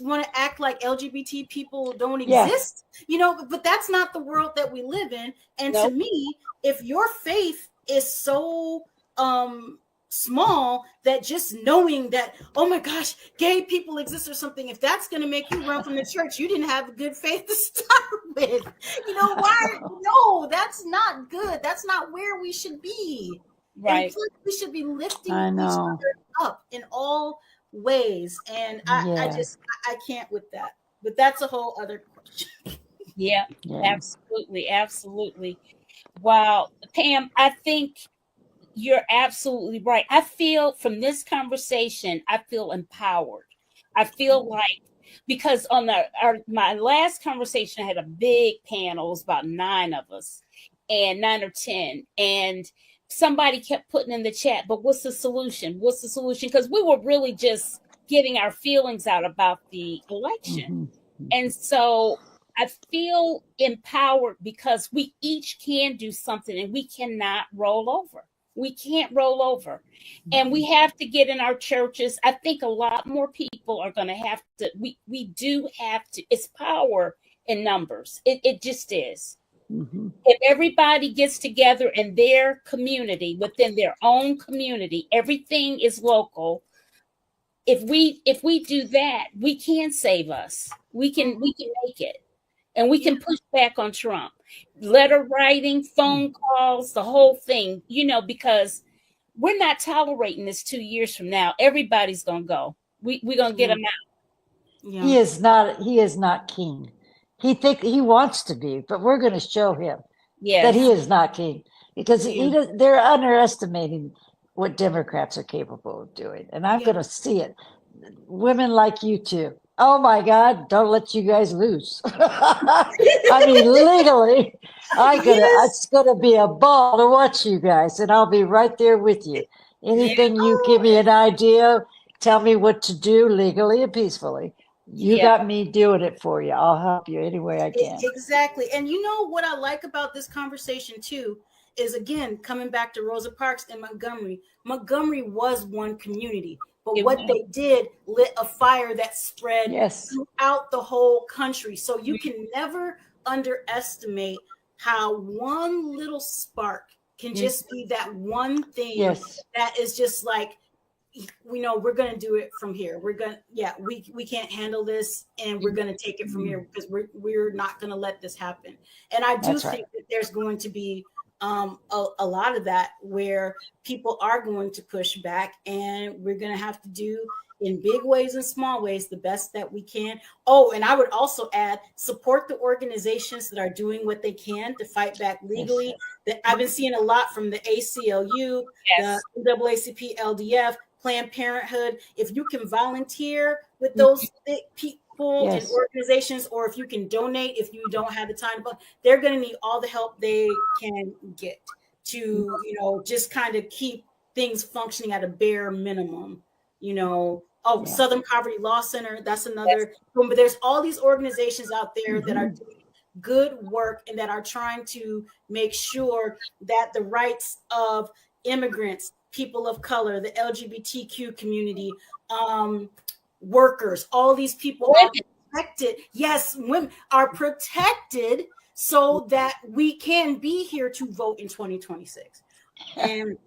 [SPEAKER 2] want to act like LGBT people don't
[SPEAKER 3] Yeah.
[SPEAKER 2] exist, you know, but that's not the world that we live in. And to
[SPEAKER 1] Nope.
[SPEAKER 2] me, if your faith is so small that just knowing that, oh my gosh, gay people exist or something, if that's going to make you run from the church, you didn't have good faith to start with. You know why? No, that's not good. That's not where we should be. And
[SPEAKER 1] Right.
[SPEAKER 2] plus, we should be lifting
[SPEAKER 3] I
[SPEAKER 2] each
[SPEAKER 3] know.
[SPEAKER 2] other up in all ways. And
[SPEAKER 3] Yeah,
[SPEAKER 2] I can't with that. But that's a whole other question.
[SPEAKER 1] Yeah.
[SPEAKER 3] yeah.
[SPEAKER 1] Absolutely. Absolutely. Wow. Pam, I think you're absolutely right. I feel from this conversation, I feel empowered. I feel like because on my last conversation, I had a big panel, it was about 9 of us, and 9 or 10, and somebody kept putting in the chat, but what's the solution? What's the solution? Because we were really just getting our feelings out about the election.
[SPEAKER 3] Hmm.
[SPEAKER 1] And so I feel empowered because we each can do something and we cannot roll over. We can't roll over. And we have to get in our churches. I think a lot more people are going to have to, we do have to, it's power in numbers. It just is.
[SPEAKER 3] Hmm.
[SPEAKER 1] If everybody gets together in their community, within their own community, everything is local. If we do that, we can save us. We can make it. And we
[SPEAKER 2] Yeah.
[SPEAKER 1] can push back on Trump. Letter writing, phone calls, the whole thing, because we're not tolerating this 2 years from now. Everybody's gonna go. We're gonna get
[SPEAKER 2] Yeah.
[SPEAKER 1] them out.
[SPEAKER 2] Yeah.
[SPEAKER 3] He is not king. He wants to be, but we're going to show him that
[SPEAKER 1] Yes.
[SPEAKER 3] he is not king because
[SPEAKER 2] Yeah.
[SPEAKER 3] they're underestimating what Democrats are capable of doing. And I'm
[SPEAKER 2] Yeah.
[SPEAKER 3] going to see it. Women like you too. Oh my God, don't let you guys lose. I mean, legally,
[SPEAKER 2] Yes.
[SPEAKER 3] it's gonna be a ball to watch you guys, and I'll be right there with you.
[SPEAKER 1] Yeah.
[SPEAKER 3] Anything you
[SPEAKER 2] Oh,
[SPEAKER 3] give me an idea, tell me what to do legally and peacefully. You
[SPEAKER 1] Yeah.
[SPEAKER 3] got me doing it for you. I'll help you any way I can.
[SPEAKER 2] exactly. And you know what I like about this conversation too is, again, coming back to Rosa Parks and Montgomery. Montgomery was one community, but
[SPEAKER 1] It
[SPEAKER 2] what
[SPEAKER 1] was.
[SPEAKER 2] they did lit a fire that spread
[SPEAKER 3] Yes.
[SPEAKER 2] throughout the whole country. So you can never underestimate how one little spark can just be that one thing
[SPEAKER 3] Yes.
[SPEAKER 2] that is just like, we know we're going to do it from here. We're going to, yeah, we can't handle this, and we're going to take it from here because we're not going to let this happen. And I do
[SPEAKER 3] That's right.
[SPEAKER 2] think that there's going to be a lot of that where people are going to push back, and we're going to have to do in big ways and small ways the best that we can. Oh, and I would also add, support the organizations that are doing what they can to fight back legally. That I've been seeing a lot from the ACLU,
[SPEAKER 1] Yes.
[SPEAKER 2] the NAACP, LDF, Planned Parenthood. If you can volunteer with
[SPEAKER 1] Mhm.
[SPEAKER 2] those people and
[SPEAKER 3] Yes.
[SPEAKER 2] organizations, or if you can donate, if you don't have the time, but they're going to need all the help they can get to, just kind of keep things functioning at a bare minimum. Oh,
[SPEAKER 3] Yeah.
[SPEAKER 2] Southern Poverty Law Center, that's
[SPEAKER 1] Yes.
[SPEAKER 2] another. But there's all these organizations out there that are
[SPEAKER 3] Mhm.
[SPEAKER 2] doing good work and that are trying to make sure that the rights of immigrants, people of color, the LGBTQ community, workers, all these people are
[SPEAKER 1] Women.
[SPEAKER 2] protected. Yes, women are protected so that we can be here to vote in 2026. And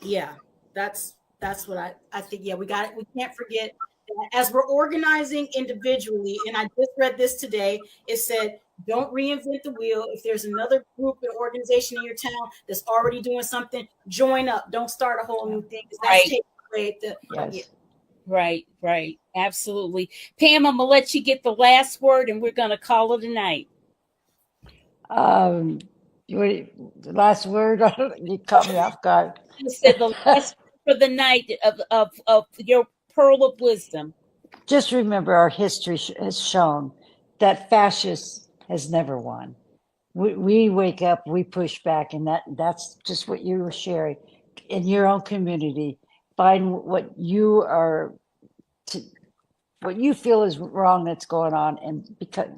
[SPEAKER 2] yeah, that's what I think. Yeah, we can't forget that as we're organizing individually, and I just read this today, it said, don't reinvent the wheel. If there's another group or organization in your town that's already doing something, join up. Don't start a whole new thing, because that's
[SPEAKER 1] Right.
[SPEAKER 2] taking away the
[SPEAKER 3] Yes.
[SPEAKER 1] Right. Absolutely. Pam, I'm gonna let you get the last word, and we're gonna call it a night.
[SPEAKER 3] The last word? You caught me off guard.
[SPEAKER 1] You said the last word for the night of your pearl of wisdom.
[SPEAKER 3] Just remember, our history has shown that fascist has never won. We wake up, we push back, and that's just what you were sharing in your own community. Find what you are to, what you feel is wrong that's going on, and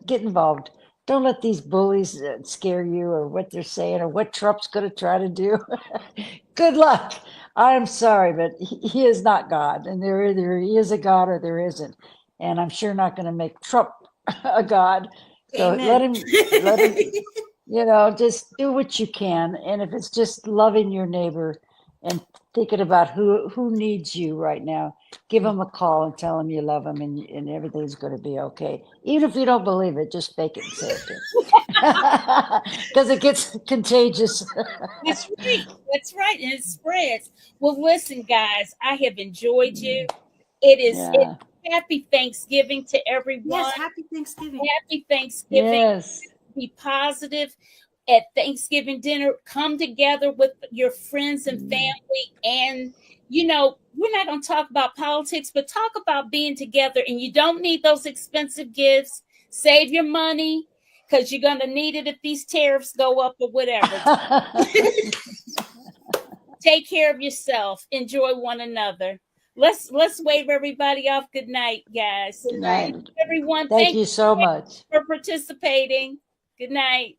[SPEAKER 3] get involved. Don't let these bullies scare you, or what they're saying, or what Trump's going to try to do. Good luck. I'm sorry, but he is not God, and either he is a God or there isn't. And I'm sure not going to make Trump a God. So
[SPEAKER 2] Amen.
[SPEAKER 3] let him, just do what you can. And if it's just loving your neighbor and thinking about who needs you right now, give them a call and tell them you love them, and everything's going to be okay. Even if you don't believe it, just fake it and say it to them. Because it gets contagious.
[SPEAKER 1] That's right. That's right. And it spreads. Well, listen, guys, I have enjoyed you.
[SPEAKER 3] Yeah.
[SPEAKER 1] Happy Thanksgiving to everyone.
[SPEAKER 2] Yes, happy Thanksgiving.
[SPEAKER 1] Happy Thanksgiving.
[SPEAKER 3] Yes.
[SPEAKER 1] Be positive at Thanksgiving dinner. Come together with your friends and family. And, we're not going to talk about politics, but talk about being together. And you don't need those expensive gifts. Save your money, because you're going to need it if these tariffs go up or whatever. Take care of yourself. Enjoy one another. Let's wave everybody off. Good night, guys.
[SPEAKER 2] Good night.
[SPEAKER 1] Everyone,
[SPEAKER 3] Thank you so much.
[SPEAKER 1] for participating. Good night.